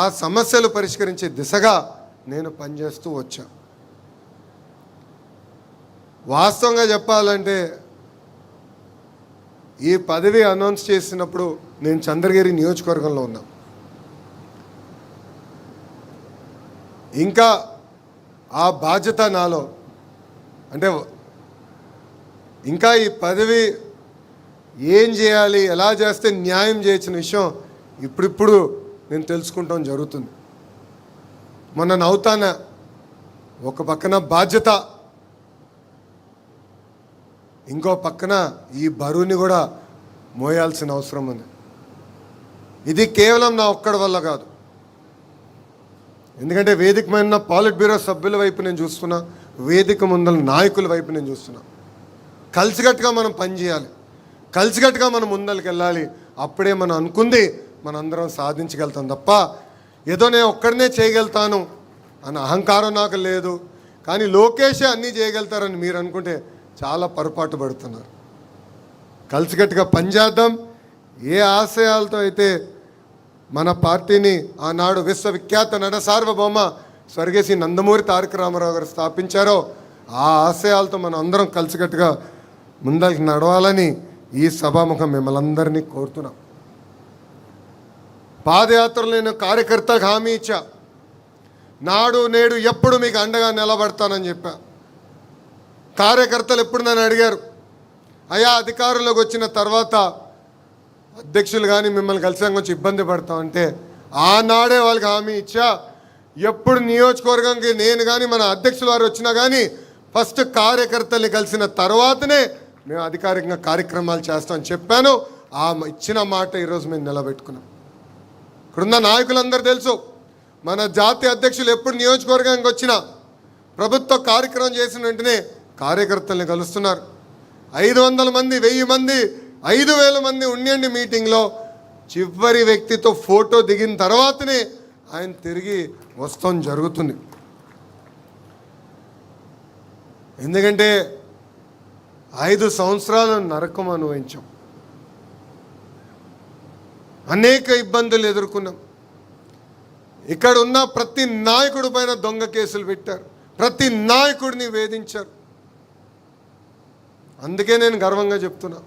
ఆ సమస్యలు పరిష్కరించే దిశగా నేను పనిచేస్తూ వచ్చా. వాస్తవంగా చెప్పాలంటే ఈ పదవి అనౌన్స్ చేసినప్పుడు నేను చంద్రగిరి నియోజకవర్గంలో ఉన్నా. ఇంకా ఆ బాధ్యత నాలో, అంటే ఇంకా ఈ పదవి ఏం చేయాలి, ఎలా చేస్తే న్యాయం చేయించిన విషయం ఇప్పుడిప్పుడు నేను తెలుసుకుంటాం జరుగుతుంది. మొన్న నవ్వుతాన ఒక పక్కన బాధ్యత, ఇంకో పక్కన ఈ బరువుని కూడా మోయాల్సిన అవసరం ఉంది. ఇది కేవలం నా ఒక్కడి వల్ల కాదు, ఎందుకంటే వేదిక మీద పాలిట్ బ్యూరో సభ్యుల వైపు నేను చూస్తున్నా, వేదిక ముందల నాయకుల వైపు నేను చూస్తున్నా. కలిసికట్టుగా మనం పనిచేయాలి, కలిసికట్టుగా మనం ముందరికి వెళ్ళాలి. అప్పుడే మనం అనుకుంది మనందరం సాధించగలుగుతాం తప్ప ఏదో నేను ఒక్కడనే చేయగలుగుతాను అన్న అహంకారం నాకు లేదు. కానీ లోకేషే అన్నీ చేయగలుగుతారని మీరు అనుకుంటే చాలా పొరపాటు పడుతున్నారు. కలిసికట్టుగా పనిచేద్దాం. ఏ ఆశయాలతో అయితే మన పార్టీని ఆనాడు విశ్వవిఖ్యాత నట సార్వభౌమ స్వర్గీయ శ్రీ నందమూరి తారక రామారావు గారు స్థాపించారో ఆ ఆశయాలతో మనం అందరం కలిసికట్టుగా ముందరికి నడవాలని ఈ సభాముఖం మిమ్మల్ని అందరినీ కోరుతున్నాం. పాదయాత్రలో నేను కార్యకర్తలకు హామీ ఇచ్చా, నాడు నేడు ఎప్పుడు మీకు అండగా నిలబడతానని చెప్పా. కార్యకర్తలు ఎప్పుడు నన్ను అడిగారు, అయ్యా అధికారంలోకి వచ్చిన తర్వాత అధ్యక్షులు కానీ మిమ్మల్ని కలిసాక కొంచెం ఇబ్బంది పడతామంటే ఆనాడే వాళ్ళకి హామీ ఇచ్చా, ఎప్పుడు నియోజకవర్గంకి నేను కానీ మన అధ్యక్షుల వారు వచ్చినా కానీ ఫస్ట్ కార్యకర్తల్ని కలిసిన తర్వాతనే మేము అధికారికంగా కార్యక్రమాలు చేస్తామని చెప్పాను. ఆ ఇచ్చిన మాట ఈరోజు మేము నిలబెట్టుకున్నాం. ఇక్కడున్న నాయకులందరూ తెలుసు, మన జాతీయ అధ్యక్షులు ఎప్పుడు నియోజకవర్గానికి వచ్చినా ప్రభుత్వ కార్యక్రమం చేసిన వెంటనే కార్యకర్తల్ని కలుస్తున్నారు. 500 మంది, 1000 మంది, 5000 మంది ఉండండి మీటింగ్లో చివరి వ్యక్తితో ఫోటో దిగిన తర్వాతనే ఆయన తిరిగి వస్తాం జరుగుతుంది. ఎందుకంటే 5 సంవత్సరాలు నరకం అనుభవించాం, అనేక ఇబ్బందులు ఎదుర్కొన్నాం. ఇక్కడ ఉన్న ప్రతి నాయకుడి పైన దొంగ కేసులు పెట్టారు, ప్రతి నాయకుడిని వేధించారు. అందుకే నేను గర్వంగా చెప్తున్నా,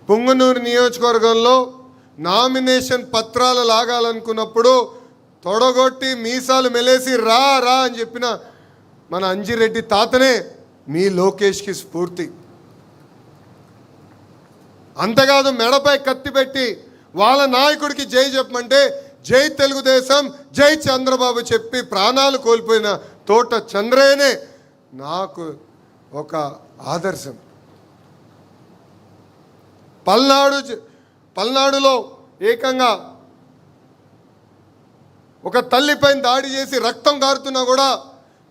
పొంగనూరు నియోజకవర్గంలో నామినేషన్ పత్రాలు లాగాలనుకున్నప్పుడు తొడగొట్టి మీసాలు మెలేసి రా రా అని చెప్పిన మన అంజిరెడ్డి తాతనే మీ లోకేష్కి స్ఫూర్తి. అంతేకాదు మెడపై కత్తి పెట్టి వాళ్ళ నాయకుడికి జై చెప్పమంటే జై తెలుగుదేశం, జై చంద్రబాబు చెప్పి ప్రాణాలు కోల్పోయిన తోట చంద్రయ్యనే నాకు ఒక ఆదర్శం. పల్నాడులో ఏకంగా ఒక తల్లిపైన దాడి చేసి రక్తం కారుతున్నా కూడా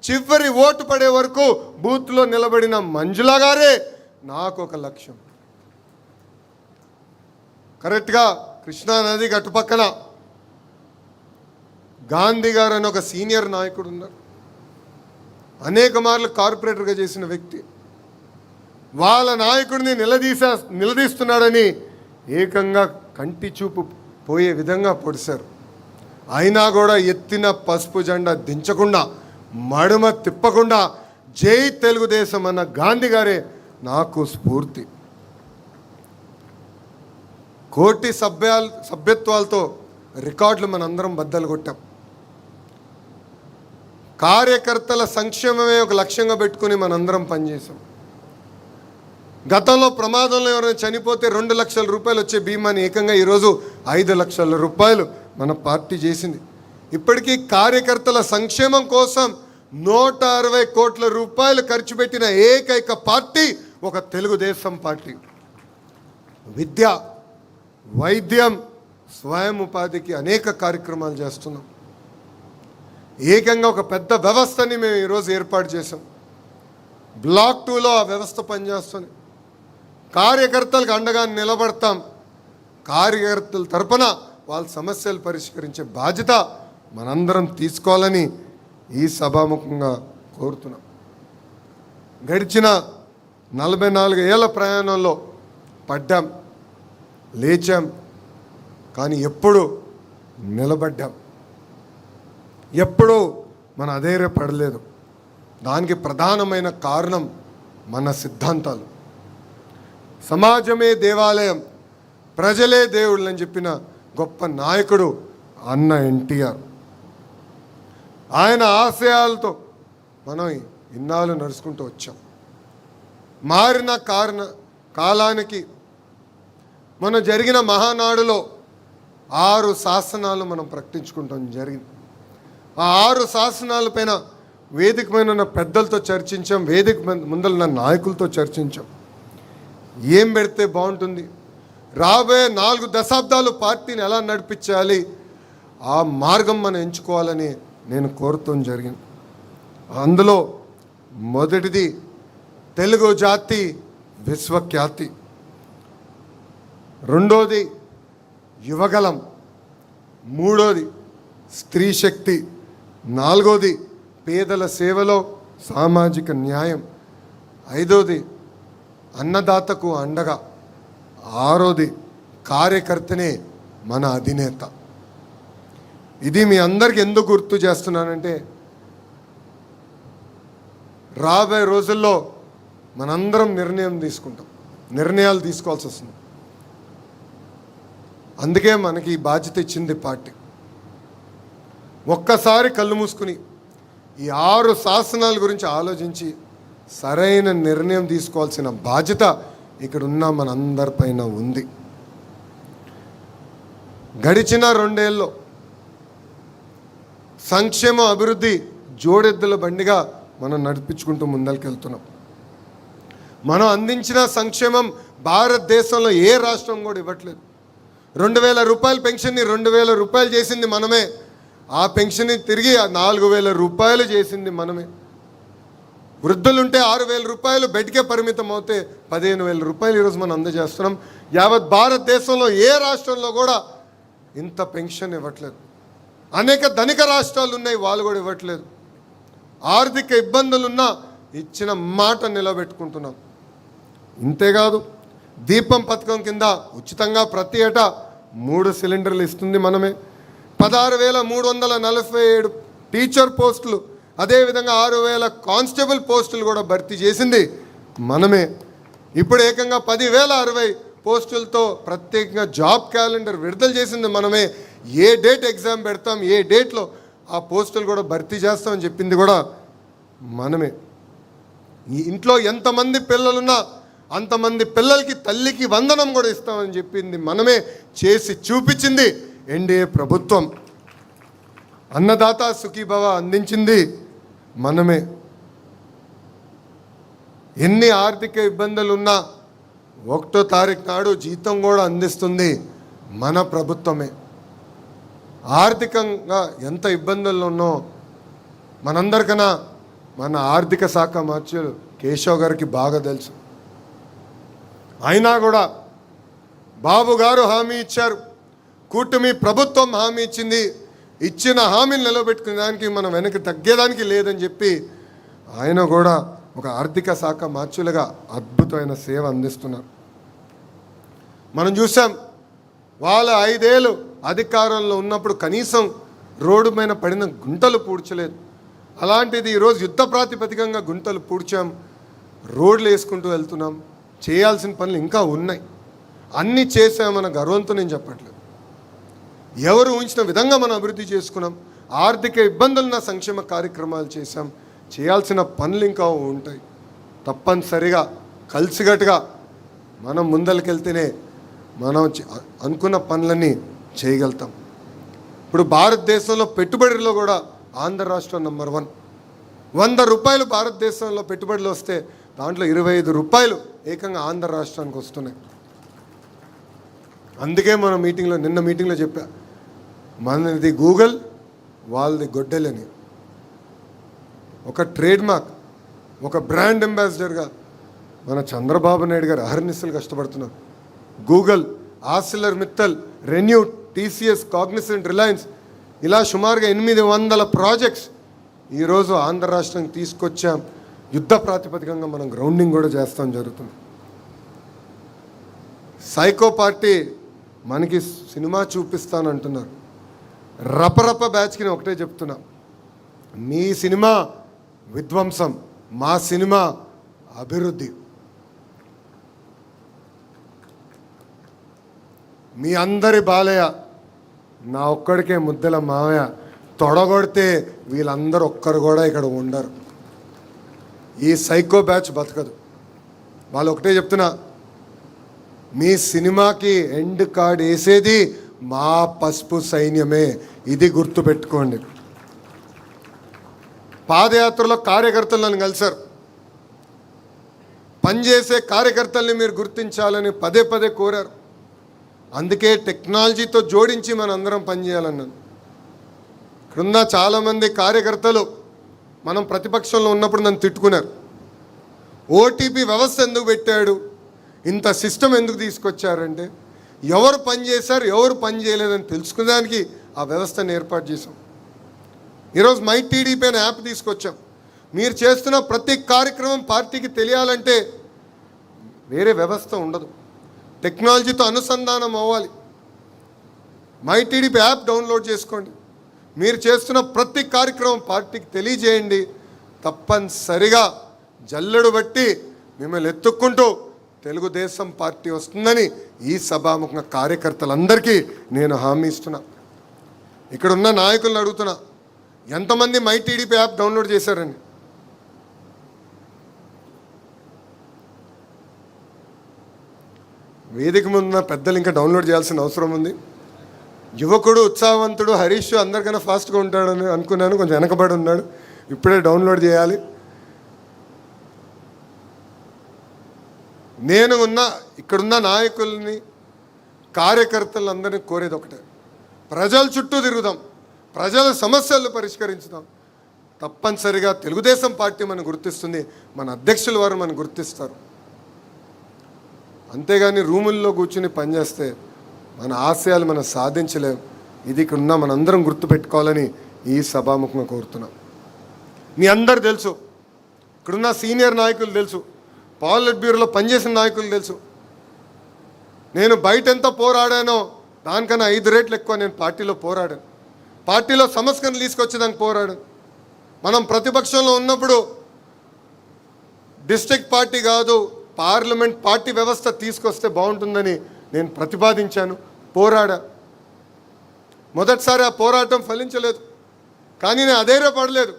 చివరి ఓటు పడే వరకు బూత్లో నిలబడిన మంజుల గారే నాకు ఒక లక్ష్యం. కరెక్ట్గా కృష్ణానది గట్టుపక్కన గాంధీ గారు అని ఒక సీనియర్ నాయకుడు ఉన్నారు. అనేక మార్లు కార్పొరేటర్గా చేసిన వ్యక్తి. వాళ్ళ నాయకుడిని నిలదీస్తున్నాడని ఏకంగా కంటి చూపు పోయే విధంగా పొడిశారు. అయినా కూడా ఎత్తిన పసుపు జెండా దించకుండా, మడుమ తిప్పకుండా జై తెలుగుదేశం అన్న గాంధీ గారే నాకు స్ఫూర్తి. కోటి సభ్యత్వాలతో రికార్డులు మనందరం బద్దలు కొట్టాం. కార్యకర్తల సంక్షేమమే ఒక లక్ష్యంగా పెట్టుకుని మనందరం పనిచేసాం. గతంలో ప్రమాదంలో ఎవరైనా చనిపోతే 2 లక్షల రూపాయలు వచ్చే బీమాని ఏకంగా ఈరోజు 5 లక్షల రూపాయలు మన పార్టీ చేసింది. ఇప్పటికీ కార్యకర్తల సంక్షేమం కోసం 160 కోట్ల రూపాయలు ఖర్చు పెట్టిన ఏకైక పార్టీ ఒక తెలుగుదేశం పార్టీ. విద్య, వైద్యం, స్వయం ఉపాధికి అనేక కార్యక్రమాలు చేస్తున్నాం. ఏకంగా ఒక పెద్ద వ్యవస్థని మేము ఈరోజు ఏర్పాటు చేసాం. బ్లాక్ 2లో ఆ వ్యవస్థ పనిచేస్తుంది. కార్యకర్తలకు అండగా నిలబడతాం. కార్యకర్తల తరపున వాళ్ళ సమస్యలు పరిష్కరించే బాధ్యత మనందరం తీసుకోవాలని ఈ సభాముఖంగా కోరుతున్నాం. గడిచిన 44 ఏళ్ల ప్రయాణంలో పడ్డాం, లేచాం, కానీ ఎప్పుడు నిలబడ్డాం. ఎప్పుడూ మన అధైర్యపడలేదు. దానికి ప్రధానమైన కారణం మన సిద్ధాంతాలు. సమాజమే దేవాలయం, ప్రజలే దేవుళ్ళు అని చెప్పిన గొప్ప నాయకుడు అన్న ఎన్టీఆర్. ఆయన ఆశయాలతో మనం ఇన్నాళ్ళు నడుచుకుంటూ వచ్చాం. మారిన కాలానికి మనం జరిగిన మహానాడులో 6 శాసనాలు మనం ప్రకటించుకుంటాం జరిగింది. ఆ 6 శాసనాలపైన వేదిక పైన ఉన్న పెద్దలతో చర్చించాం, వేదిక ముందర ఉన్న నాయకులతో చర్చించాం. ఏం పెడితే బాగుంటుంది, రాబోయే 4 దశాబ్దాలు పార్టీని ఎలా నడిపించాలి, ఆ మార్గం మనం ఎంచుకోవాలని నేను కోరుతాం జరిగింది. అందులో మొదటిది తెలుగు జాతి విశ్వఖ్యాతి, రెండోది యువగలం, మూడోది స్త్రీ శక్తి, నాలుగోది పేదల సేవలో సామాజిక న్యాయం, ఐదోది అన్నదాతకు అండగా, ఆరోది కార్యకర్తనే మన అధినేత. ఇది మీ అందరికి ఎందుకు గుర్తు చేస్తున్నానంటే, రాబోయే రోజుల్లో మనందరం నిర్ణయాలు తీసుకోవాల్సి వస్తుంది. అందుకే మనకి ఈ బాధ్యత ఇచ్చింది పార్టీ. ఒక్కసారి కళ్ళు మూసుకుని ఈ 6 శాసనాల గురించి ఆలోచించి సరైన నిర్ణయం తీసుకోవాల్సిన బాధ్యత ఇక్కడ ఉన్న మనందరిపైన ఉంది. గడిచిన 2 ఏళ్ళలో సంక్షేమ అభివృద్ధి జోడెద్దుల బండిగా మనం నడిపించుకుంటూ ముందరికెళ్తున్నాం. మనం అందించిన సంక్షేమం భారతదేశంలో ఏ రాష్ట్రం కూడా ఇవ్వట్లేదు. 2000 రూపాయల పెన్షన్ని 2000 రూపాయలు చేసింది మనమే. ఆ పెన్షన్ని తిరిగి 4000 రూపాయలు చేసింది మనమే. వృద్ధులుంటే 6000 రూపాయలు బెడ్కే పరిమితం అవుతే 15000 రూపాయలు ఈరోజు మనం అందజేస్తున్నాం. యావత్ భారతదేశంలో ఏ రాష్ట్రంలో కూడా ఇంత పెన్షన్ ఇవ్వట్లేదు. అనేక ధనిక రాష్ట్రాలు ఉన్నాయి, వాళ్ళు కూడా ఇవ్వట్లేదు. ఆర్థిక ఇబ్బందులున్నా ఇచ్చిన మాట నిలబెట్టుకుంటున్నాం. ఇంతేకాదు, దీపం పథకం కింద ఉచితంగా ప్రతి ఏటా 3 సిలిండర్లు ఇస్తుంది మనమే. 16,347 టీచర్ పోస్టులు, అదేవిధంగా 6,000 కానిస్టేబుల్ పోస్టులు కూడా భర్తీ చేసింది మనమే. ఇప్పుడు ఏకంగా 10,060 పోస్టులతో ప్రత్యేకంగా జాబ్ క్యాలెండర్ విడుదల చేసింది మనమే. ఏ డేట్ ఎగ్జామ్ పెడతాం, ఏ డేట్లో ఆ పోస్టులు కూడా భర్తీ చేస్తామని చెప్పింది కూడా మనమే. ఈ ఇంట్లో ఎంతమంది పిల్లలున్నా అంతమంది పిల్లలకి తల్లికి వందనం కూడా ఇస్తామని చెప్పింది మనమే. చేసి చూపించింది ఎన్డీఏ ప్రభుత్వం. అన్నదాత సుఖీభవ అందించింది మనమే. ఎన్ని ఆర్థిక ఇబ్బందులున్నా 1వ తారీఖు నాడు జీతం కూడా అందిస్తుంది మన ప్రభుత్వమే. ఆర్థికంగా ఎంత ఇబ్బందుల్లో ఉన్నో మనందరికన్నా మన ఆర్థిక శాఖ మంత్రులు కేశవ్ గారికి బాగా తెలుసు. అయినా కూడా బాబు గారు హామీ ఇచ్చారు, కూటమి ప్రభుత్వం హామీ ఇచ్చింది, ఇచ్చిన హామీని నిలబెట్టుకునే దానికి మనం వెనక్కి తగ్గేదానికి లేదని చెప్పి ఆయన కూడా ఒక ఆర్థిక శాఖ మంత్రులుగా అద్భుతమైన సేవ అందిస్తున్నారు. మనం చూసాం వాళ్ళ 5 ఏళ్ళు అధికారంలో ఉన్నప్పుడు కనీసం రోడ్డు పైన పడిన గుంటలు పూడ్చలేదు. అలాంటిది ఈరోజు యుద్ధ ప్రాతిపదికంగా గుంటలు పూడ్చాం, రోడ్లు వేసుకుంటూ వెళ్తున్నాం. చేయాల్సిన పనులు ఇంకా ఉన్నాయి, అన్నీ చేసామన్న గర్వంతో నేను చెప్పట్లేదు. ఎవరు ఊహించిన విధంగా మనం అభివృద్ధి చేసుకున్నాం, ఆర్థిక ఇబ్బందులున్న సంక్షేమ కార్యక్రమాలు చేశాం. చేయాల్సిన పనులు ఇంకా ఉంటాయి. తప్పనిసరిగా కలిసికట్టుగా మనం ముందరికెళ్తేనే మనం అనుకున్న పనులన్నీ చేయగలుగుతాం. ఇప్పుడు భారతదేశంలో పెట్టుబడిలో కూడా ఆంధ్ర రాష్ట్రం నంబర్ 1. 100 రూపాయలు భారతదేశంలో పెట్టుబడులు వస్తే దాంట్లో 25 రూపాయలు ఏకంగా ఆంధ్ర రాష్ట్రానికి వస్తున్నాయి. అందుకే మనం నిన్న మీటింగ్లో చెప్పా, మనది గూగుల్, వాళ్ళది గొడ్డలని. ఒక ట్రేడ్ మార్క్, ఒక బ్రాండ్ అంబాసిడర్గా మన చంద్రబాబు నాయుడు గారు అహర్నిశలు కష్టపడుతున్నారు. Google, Arcelor Mittal, renew, TCS, Cognizant, Reliance ఇలా సుమారుగా 800 ప్రాజెక్ట్స్ ఈరోజు ఆంధ్ర రాష్ట్రానికి తీసుకొచ్చాం. యుద్ధ ప్రాతిపదికంగా మనం గ్రౌండింగ్ కూడా చేస్తాం జరుగుతుంది. సైకో పార్టీ మనకి సినిమా చూపిస్తానంటున్నారు. రపరప బ్యాచ్కి నేను ఒకటే చెప్తున్నా, మీ సినిమా విధ్వంసం, మా సినిమా అభివృద్ధి. మీ అందరి బాలయ్య, నా ఒక్కడికే ముద్దల మావయ్య తొడగొడితే వీళ్ళందరూ ఒక్కరు కూడా ఇక్కడ ఉండరు. ఈ సైకో బ్యాచ్ బతకదు. వాళ్ళు ఒకటే చెప్తున్నా, మీ సినిమాకి ఎండ్ కార్డ్ వేసేది మా పసుపు సైన్యమే, ఇది గుర్తుపెట్టుకోండి. పాదయాత్రలో కార్యకర్తలను కలిశారు. పనిచేసే కార్యకర్తల్ని మీరు గుర్తించాలని పదే పదే కోరారు. అందుకే టెక్నాలజీతో జోడించి మన అందరం పనిచేయాలన్నాను. ఇక్కడున్న చాలామంది కార్యకర్తలు మనం ప్రతిపక్షంలో ఉన్నప్పుడు నన్ను తిట్టుకున్నారు. ఓటీపీ వ్యవస్థ ఎందుకు పెట్టాడు, ఇంత సిస్టమ్ ఎందుకు తీసుకొచ్చారంటే ఎవరు పని చేశారు, ఎవరు పని చేయలేదని తెలుసుకునేదానికి ఆ వ్యవస్థను ఏర్పాటు చేశాం. ఈరోజు మై టీడీపీ అనే యాప్ తీసుకొచ్చాం. మీరు చేస్తున్న ప్రతి కార్యక్రమం పార్టీకి తెలియాలంటే వేరే వ్యవస్థ ఉండదు, టెక్నాలజీతో అనుసంధానం అవ్వాలి. మై టీడీపీ యాప్ డౌన్లోడ్ చేసుకోండి. మీరు చేస్తున్న ప్రతి కార్యక్రమం పార్టీకి తెలియజేయండి. తప్పనిసరిగా జల్లెడు బట్టి మిమ్మల్ని ఎత్తుక్కుంటూ తెలుగుదేశం పార్టీ వస్తుందని ఈ సభాముఖంగా కార్యకర్తలందరికీ నేను హామీ ఇస్తున్నా. ఇక్కడున్న నాయకులను అడుగుతున్నా, ఎంతమంది మై టీడీపీ యాప్ డౌన్లోడ్ చేశారని? వేదిక ముందున్న పెద్దలు ఇంకా డౌన్లోడ్ చేయాల్సిన అవసరం ఉంది. యువకుడు, ఉత్సాహవంతుడు హరీష్ అందరికన్నా ఫాస్ట్గా ఉంటాడని అనుకున్నాను, కొంచెం వెనకబడి ఉన్నాడు. ఇప్పుడే డౌన్లోడ్ చేయాలి. నేను ఇక్కడున్న నాయకుల్ని, కార్యకర్తలందరినీ కోరేది ఒకటే, ప్రజల చుట్టూ తిరుగుదాం, ప్రజల సమస్యలు పరిష్కరించుదాం. తప్పనిసరిగా తెలుగుదేశం పార్టీ మనం గుర్తిస్తుంది, మన అధ్యక్షుల వారు మనం గుర్తిస్తారు. అంతేగాని రూముల్లో కూర్చుని పనిచేస్తే మన ఆశయాలు మనం సాధించలేం. ఇది ఇక్కడున్న మనందరం గుర్తుపెట్టుకోవాలని ఈ సభాముఖంగా కోరుతున్నాం. మీ అందరు తెలుసు, ఇక్కడున్న సీనియర్ నాయకులు తెలుసు, పాలిట్ బ్యూరోలో పనిచేసిన నాయకులు తెలుసు. నేను బయట ఎంత పోరాడానో దానికన్నా 5 రెట్లు ఎక్కువ నేను పార్టీలో పోరాడాను. పార్టీలో సంస్కరణలు తీసుకొచ్చేదానికి పోరాడాను. మనం ప్రతిపక్షంలో ఉన్నప్పుడు డిస్ట్రిక్ట్ పార్టీ కాదు, పార్లమెంట్ పార్టీ వ్యవస్థ తీసుకొస్తే బాగుంటుందని నేను ప్రతిపాదించాను, పోరాడా. మొదటిసారి ఆ పోరాటం ఫలించలేదు, కానీ నేను అధైర్యపడలేదు.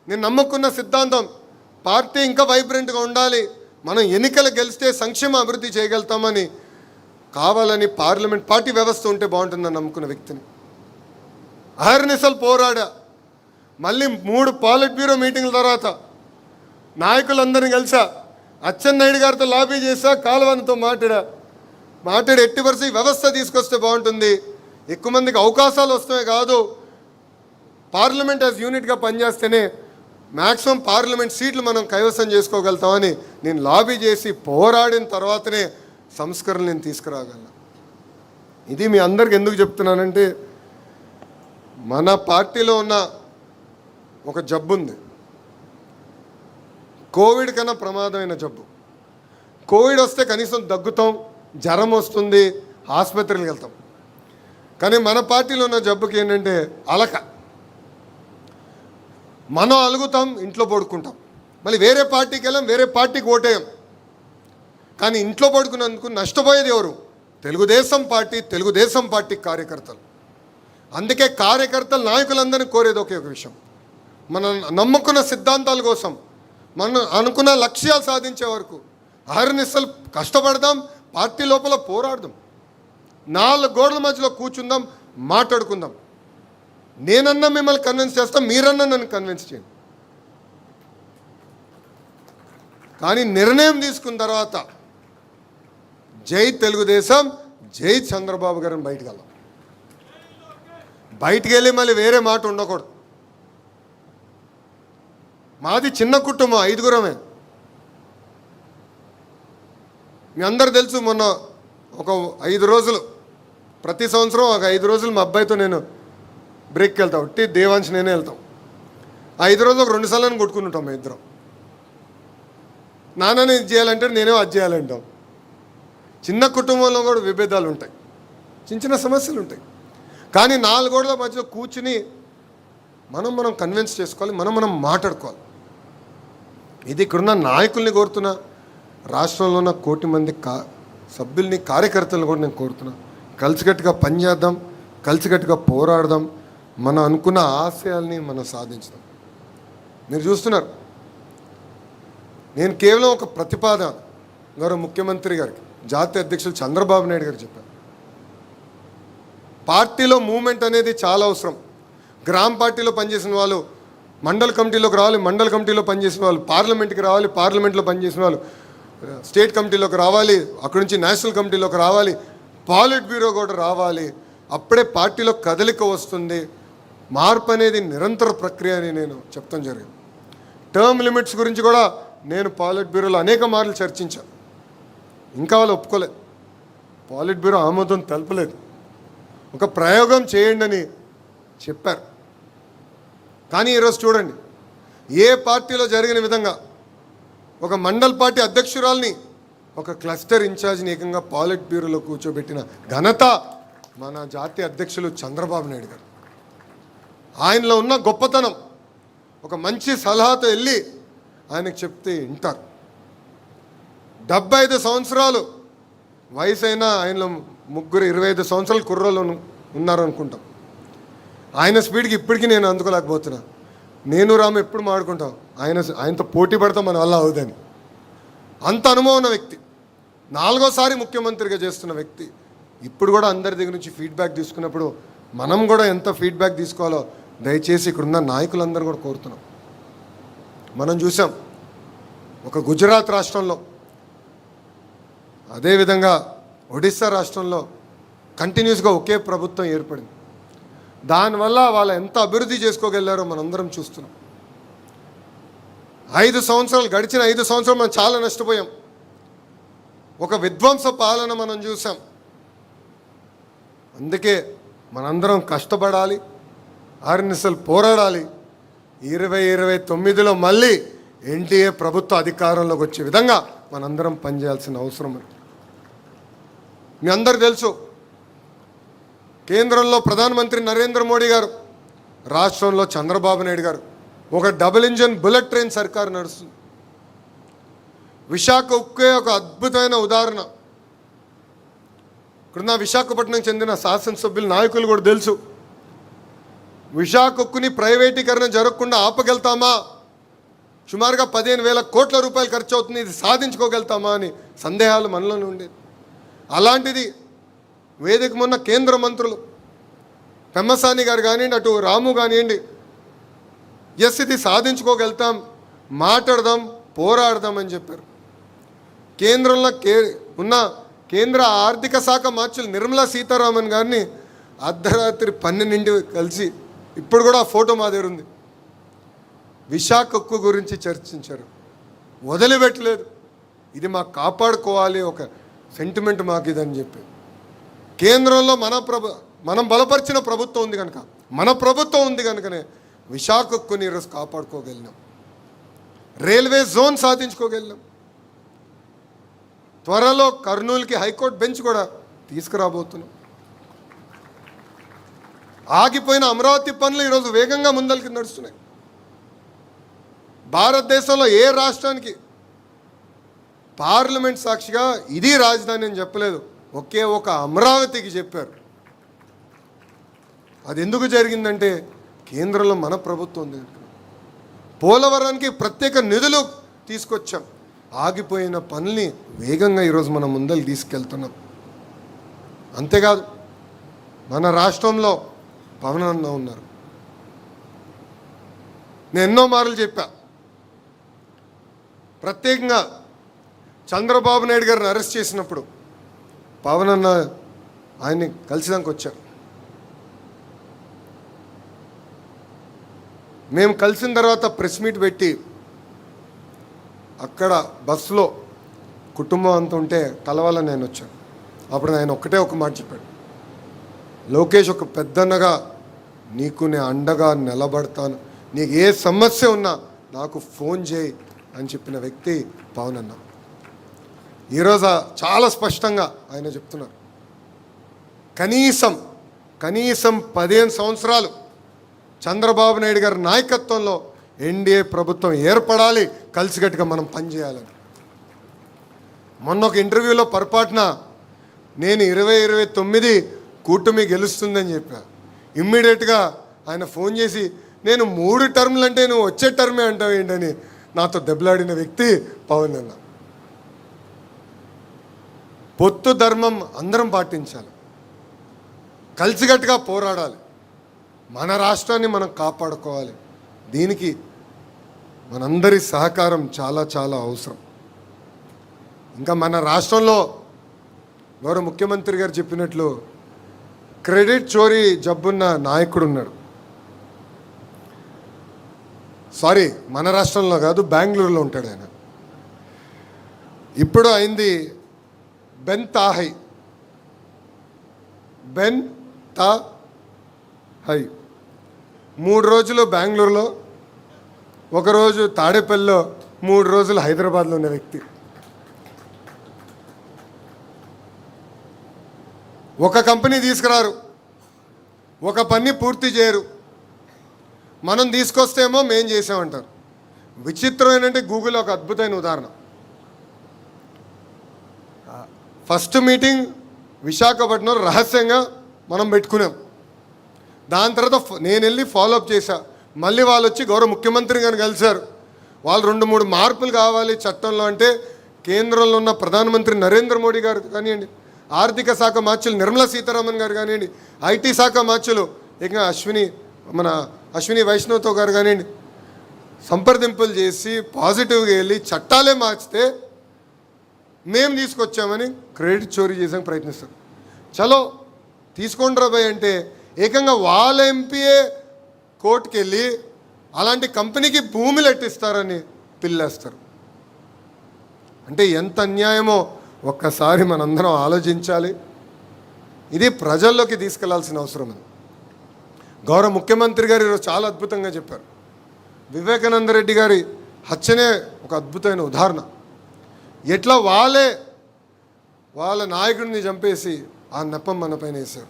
నేను నమ్ముకున్న సిద్ధాంతం పార్టీ ఇంకా వైబ్రెంట్గా ఉండాలి, మనం ఎన్నికలు గెలిస్తే సంక్షేమ అభివృద్ధి చేయగలుగుతామని, కావాలని పార్లమెంట్ పార్టీ వ్యవస్థ ఉంటే బాగుంటుందని నమ్ముకున్న వ్యక్తిని. అహర్నిశలు పోరాడా. మళ్ళీ 3 పాలిట్ బ్యూరో మీటింగ్ల తర్వాత నాయకులందరినీ కలిసా, అచ్చెన్నాయుడు గారితో లాబీ చేశా, కాలువనితో మాట్లాడి ఎట్టి పరిస్థితి వ్యవస్థ తీసుకొస్తే బాగుంటుంది, ఎక్కువ మందికి అవకాశాలు వస్తాయి కాదు, పార్లమెంట్ యాజ్ యూనిట్గా పనిచేస్తేనే మ్యాక్సిమం పార్లమెంట్ సీట్లు మనం కైవసం చేసుకోగలుగుతామని నేను లాబీ చేసి పోరాడిన తర్వాతనే సంస్కరణలు నేను తీసుకురాగలను. ఇది మీ అందరికి ఎందుకు చెప్తున్నానంటే, మన పార్టీలో ఉన్న ఒక జబ్బు ఉంది, కోవిడ్ కన్నా ప్రమాదమైన జబ్బు. కోవిడ్ వస్తే కనీసం దగ్గుతాం, జ్వరం వస్తుంది, ఆసుపత్రికి వెళ్తాం. కానీ మన పార్టీలో ఉన్న జబ్బుకి ఏంటంటే అలక. మనం అలుగుతాం, ఇంట్లో పడుకుంటాం, మళ్ళీ వేరే పార్టీకి వెళ్ళాం, వేరే పార్టీకి ఓటేయం. కానీ ఇంట్లో పడుకున్నందుకు నష్టపోయేది ఎవరు? తెలుగుదేశం పార్టీ కార్యకర్తలు. అందుకే కార్యకర్తలు నాయకులందరినీ కోరేది ఒకే ఒక విషయం, మనం నమ్ముకున్న సిద్ధాంతాల కోసం, మనం అనుకున్న లక్ష్యాలు సాధించే వరకు అహర్నిశలు కష్టపడదాం, పార్టీ లోపల పోరాడదాం, 4 గోడల మధ్యలో కూర్చుందాం, మాట్లాడుకుందాం. నేనన్నా మిమ్మల్ని కన్విన్స్ చేస్తాం, మీరన్నా నన్ను కన్విన్స్ చేయండి. కానీ నిర్ణయం తీసుకున్న తర్వాత జై తెలుగుదేశం, జై చంద్రబాబు గారిని బయటికి వెళ్ళాం. బయటికి వెళ్ళి మళ్ళీ వేరే మాట ఉండకూడదు. మాది చిన్న కుటుంబం, 5గురమే. మీ అందరు తెలుసు, మొన్న ఒక 5 రోజులు, ప్రతి సంవత్సరం ఒక 5 రోజులు మా అబ్బాయితో నేను బ్రేక్కి వెళ్తాం, దేవాంశ్ నేనే వెళ్తాం. 5 రోజులు ఒక 2 సార్లు కొట్టుకుంటాం మా ఇద్దరం. నాన్నని ఇది చేయాలంటే నేనే అది చేయాలంటాం. చిన్న కుటుంబంలో కూడా విభేదాలు ఉంటాయి, చిన్న సమస్యలు ఉంటాయి. కానీ 4 గోడల మధ్యలో కూర్చుని మనం కన్విన్స్ చేసుకోవాలి, మనం మాట్లాడుకోవాలి. ఇది ఇక్కడున్న నాయకుల్ని కోరుతున్నా, రాష్ట్రంలో ఉన్న 1 కోటి మంది సభ్యుల్ని, కార్యకర్తలను కూడా నేను కోరుతున్నా, కలిసికట్టుగా పనిచేద్దాం, కలిసికట్టుగా పోరాడదాం, మనం అనుకున్న ఆశయాల్ని మనం సాధించుదాం. మీరు చూస్తున్నారు, నేను కేవలం ఒక ప్రతిపాదన గౌరవ ముఖ్యమంత్రి గారికి, జాతీయ అధ్యక్షులు చంద్రబాబు నాయుడు గారికి చెప్పాను. పార్టీలో మూమెంట్ అనేది చాలా అవసరం. గ్రామ పార్టీలో పనిచేసిన వాళ్ళు మండల కమిటీలోకి రావాలి, మండల కమిటీలో పనిచేసిన వాళ్ళు పార్లమెంట్కి రావాలి, పార్లమెంట్లో పనిచేసిన వాళ్ళు స్టేట్ కమిటీలోకి రావాలి, అక్కడి నుంచి నేషనల్ కమిటీలోకి రావాలి, పాలిట్ బ్యూరో కూడా రావాలి. అప్పుడే పార్టీలో కదలిక వస్తుంది. మార్పు అనేది నిరంతర ప్రక్రియ అని నేను చెప్తాం జరిగింది. టర్మ్ లిమిట్స్ గురించి కూడా నేను పాలిట్ బ్యూరోలో అనేక మార్లు చర్చించాను. ఇంకా వాళ్ళు ఒప్పుకోలేదు, పాలిట్ బ్యూరో ఆమోదం తెలపలేదు. ఒక ప్రయోగం చేయండి అని చెప్పారు. కానీ ఈరోజు చూడండి, ఏ పార్టీలో జరిగిన విధంగా ఒక మండల్ పార్టీ అధ్యక్షురాల్ని, ఒక క్లస్టర్ ఇన్ఛార్జ్ని ఏకంగా పాలిట్ బ్యూరోలో కూర్చోబెట్టిన ఘనత మన జాతీయ అధ్యక్షులు చంద్రబాబు నాయుడు గారు. ఆయనలో ఉన్న గొప్పతనం, ఒక మంచి సలహాతో వెళ్ళి ఆయనకు చెప్తే వింటారు. 75 సంవత్సరాలు వయసు అయినా ఆయనలో 25 సంవత్సరాలు కుర్రోళ్ళు ఉన్నారు అనుకుంటాం. ఆయన స్పీడ్కి ఇప్పటికీ నేను అందుకోలేకపోతున్నా. నేను రాము ఎప్పుడు మాడుకుంటాం, ఆయనతో పోటీ పడతాం, మన వల్ల అవుదని. అంత అనుభవం ఉన్న వ్యక్తి, 4వసారి ముఖ్యమంత్రిగా చేస్తున్న వ్యక్తి. ఇప్పుడు కూడా అందరి దగ్గర నుంచి ఫీడ్బ్యాక్ తీసుకున్నప్పుడు మనం కూడా ఎంత ఫీడ్బ్యాక్ తీసుకోవాలో దయచేసి ఇక్కడున్న నాయకులందరూ కూడా కోరుతున్నాం. మనం చూసాం ఒక గుజరాత్ రాష్ట్రంలో, అదేవిధంగా ఒడిస్సా రాష్ట్రంలో కంటిన్యూస్గా ఒకే ప్రభుత్వం ఏర్పడింది. దానివల్ల వాళ్ళు ఎంత అభివృద్ధి చేసుకోగలిగారో మనందరం చూస్తున్నాం. 5 సంవత్సరాలు గడిచిన 5 సంవత్సరాలు మనం చాలా నష్టపోయాం. ఒక విధ్వంస పాలన మనం చూసాం. అందుకే మనందరం కష్టపడాలి, ఆర్నిసలు పోరాడాలి. 2029లో మళ్ళీ ఎన్డీఏ ప్రభుత్వ అధికారంలోకి వచ్చే విధంగా మనందరం పనిచేయాల్సిన అవసరం. మీ అందరు తెలుసు, కేంద్రంలో ప్రధానమంత్రి నరేంద్ర మోడీ గారు, రాష్ట్రంలో చంద్రబాబు నాయుడు గారు ఒక డబుల్ ఇంజన్ బుల్లెట్ ట్రైన్ సర్కారు నడుస్తుంది. విశాఖ ఉక్కే ఒక అద్భుతమైన ఉదాహరణ. ఇక్కడున్న విశాఖపట్నం చెందిన శాసనసభ్యులు నాయకులు కూడా తెలుసు, విశాఖ ఉక్కుని ప్రైవేటీకరణ జరగకుండా ఆపగలుగుతామా, సుమారుగా 15,000 కోట్ల రూపాయలు ఖర్చు అవుతుంది, ఇది సాధించుకోగలుగుతామా అని సందేహాలు మనలోనే ఉండేది. అలాంటిది వేదిక మొన్న కేంద్ర మంత్రులు పెమ్మసాని గారు కానివ్వండి, అటు రాము కానివ్వండి, ఎస్ ఇది సాధించుకోగలుగుతాం, మాట్లాడదాం, పోరాడదాం అని చెప్పారు. కేంద్రంలో ఉన్న కేంద్ర ఆర్థిక శాఖ మార్చులు నిర్మలా సీతారామన్ గారిని అర్ధరాత్రి 12 కలిసి, ఇప్పుడు కూడా ఆ ఫోటో మా దగ్గర ఉంది, విశాఖ ఉక్కు గురించి చర్చించారు. వదిలిపెట్టలేదు. ఇది మాకు కాపాడుకోవాలి, ఒక సెంటిమెంట్ మాకు ఇదని చెప్పి. కేంద్రంలో మనం బలపరిచిన ప్రభుత్వం ఉంది కనుక, మన ప్రభుత్వం ఉంది కనుకనే విశాఖ ఉక్కుని ఈరోజు కాపాడుకోగలిగినాం. Railway zone సాధించుకోగలిగినాం. త్వరలో కర్నూలుకి హైకోర్టు బెంచ్ కూడా తీసుకురాబోతున్నాం. ఆగిపోయిన అమరావతి పనులు ఈరోజు వేగంగా ముందరికి నడుస్తున్నాయి. భారతదేశంలో ఏ రాష్ట్రానికి పార్లమెంట్ సాక్షిగా ఇది రాజధాని అని చెప్పలేదు, ఒకే ఒక అమరావతికి చెప్పారు. అది ఎందుకు జరిగిందంటే కేంద్రంలో మన ప్రభుత్వం ఉంది. పోలవరానికి ప్రత్యేక నిధులు తీసుకొచ్చాం. ఆగిపోయిన పనుల్ని వేగంగా ఈరోజు మనం ముందరికి తీసుకెళ్తున్నాం. అంతేకాదు, మన రాష్ట్రంలో పవన్ అన్న ఉన్నారు. నేను ఎన్నో మార్లు చెప్పా, ప్రత్యేకంగా చంద్రబాబు నాయుడు గారిని అరెస్ట్ చేసినప్పుడు పవన్ అన్న ఆయన్ని కలిసిదానికి వచ్చారు. మేము కలిసిన తర్వాత ప్రెస్ మీట్ పెట్టి అక్కడ బస్సులో కుటుంబం అంతా ఉంటే కలవాలని నేను వచ్చాను. అప్పుడు ఆయన ఒక్కటే ఒక మాట చెప్పాడు, లోకేష్ ఒక పెద్దన్నగా నీకు నేను అండగా నిలబడతాను, నీకు ఏ సమస్య ఉన్నా నాకు ఫోన్ చేయి అని చెప్పిన వ్యక్తి పవన్ అన్న. ఈరోజు చాలా స్పష్టంగా ఆయన చెప్తున్నారు, కనీసం 15 సంవత్సరాలు చంద్రబాబు నాయుడు గారి నాయకత్వంలో ఎన్డీఏ ప్రభుత్వం ఏర్పడాలి, కలిసికట్టుగా మనం పనిచేయాలని. మొన్న ఒక ఇంటర్వ్యూలో పొరపాటున నేను 2029 కూటమి గెలుస్తుందని చెప్పా. ఇమ్మీడియట్గా ఆయన ఫోన్ చేసి, నేను 3 టర్ములు అంటే నువ్వు వచ్చే టర్మే అంటావు ఏంటని నాతో దెబ్బలాడిన వ్యక్తి పవన్ అన్న. పొత్తు ధర్మం అందరం పాటించాలి, కలిసికట్టుగా పోరాడాలి, మన రాష్ట్రాన్ని మనం కాపాడుకోవాలి. దీనికి మనందరి సహకారం చాలా చాలా అవసరం. ఇంకా మన రాష్ట్రంలో గౌరవ ముఖ్యమంత్రి గారు చెప్పినట్లు క్రెడిట్ చోరీ జబ్బున్న నాయకుడు ఉన్నాడు. సారీ, మన రాష్ట్రంలో కాదు, బెంగళూరులో ఉంటాడు ఆయన. ఇప్పుడు అయింది బెన్ తాహై 3 రోజులు బెంగళూరులో, ఒకరోజు తాడేపల్లిలో, 3 రోజులు హైదరాబాద్లో ఉన్న వ్యక్తి. ఒక కంపెనీ తీసుకురారు, ఒక పని పూర్తి చేయరు, మనం తీసుకొస్తేమో మేం చేసామంటారు. విచిత్రం ఏంటంటే గూగుల్ ఒక అద్భుతమైన ఉదాహరణ. ఫస్ట్ మీటింగ్ విశాఖపట్నంలో రహస్యంగా మనం పెట్టుకున్నాం. దాని తర్వాత నేను వెళ్ళి ఫాలోఅప్ చేశా. మళ్ళీ వాళ్ళు వచ్చి గౌరవ ముఖ్యమంత్రి గారిని కలిశారు. వాళ్ళు 2-3 మార్పులు కావాలి చట్టంలో అంటే, కేంద్రంలో ఉన్న ప్రధానమంత్రి నరేంద్ర మోడీ గారు కానివ్వండి, ఆర్థిక శాఖ మార్చులు నిర్మలా సీతారామన్ గారు కానివ్వండి, ఐటీ శాఖ మార్చులు ఇంకా అశ్విని వైష్ణవ్తో గారు కానివ్వండి, సంప్రదింపులు చేసి పాజిటివ్గా వెళ్ళి చట్టాలే మార్చితే మేము తీసుకొచ్చామని క్రెడిట్ చోరీ చేసాక ప్రయత్నిస్తారు. చలో తీసుకోండి రాబాయ్ అంటే ఏకంగా వాళ్ళ ఎంపీఏ కోర్టుకు వెళ్ళి అలాంటి కంపెనీకి భూములు ఎట్టిస్తారని పిల్లేస్తారు. అంటే ఎంత అన్యాయమో ఒక్కసారి మనందరం ఆలోచించాలి. ఇది ప్రజల్లోకి తీసుకెళ్లాల్సిన అవసరం ఉంది. గౌరవ ముఖ్యమంత్రి గారు ఈరోజు చాలా అద్భుతంగా చెప్పారు. వివేకానంద రెడ్డి గారి హత్యనే ఒక అద్భుతమైన ఉదాహరణ. ఎట్లా వాళ్ళ నాయకుడిని చంపేసి ఆ నెపం మన పైన వేశారు.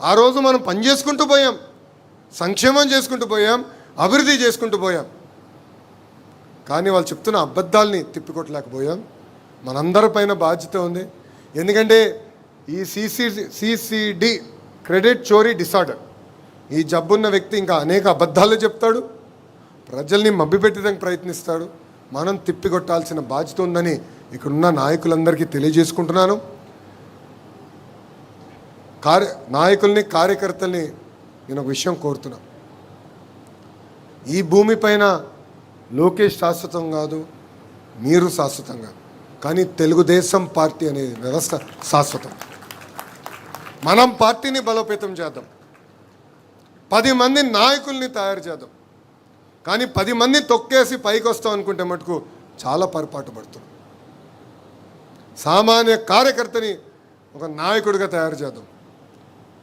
ఆ రోజు మనం పని చేసుకుంటూ పోయాం, సంక్షేమం చేసుకుంటూ పోయాం, అభివృద్ధి చేసుకుంటూ పోయాం. కానీ వాళ్ళు చెప్తున్న అబద్ధాలని తిప్పికొట్టలేకపోయాం. మనందరిపైన బాధ్యత ఉంది. ఎందుకంటే ఈ సిసిడి క్రెడిట్ చోరీ డిసార్డర్, ఈ జబ్బున్న వ్యక్తి ఇంకా అనేక అబద్ధాలు చెప్తాడు, ప్రజల్ని మభ్యపెట్టడానికి ప్రయత్నిస్తాడు. మనం తిప్పికొట్టాల్సిన బాధ్యత ఉందని ఇక్కడున్న నాయకులందరికీ తెలియజేసుకుంటున్నాను. నాయకుల్ని, కార్యకర్తల్ని నేను ఒక విషయం కోరుతున్నా. ఈ భూమిపైన లోకేష్ శాశ్వతం కాదు, మీరు శాశ్వతం కాదు, కానీ తెలుగుదేశం పార్టీ అనే వ్యవస్థ శాశ్వతం. మనం పార్టీని బలోపేతం చేద్దాం, 10 మంది నాయకుల్ని తయారు చేద్దాం. కానీ 10 మంది తొక్కేసి పైకి వస్తాం అనుకుంటే మటుకు చాలా పొరపాటు పడుతుంది. సామాన్య కార్యకర్తని ఒక నాయకుడిగా తయారు చేద్దాం,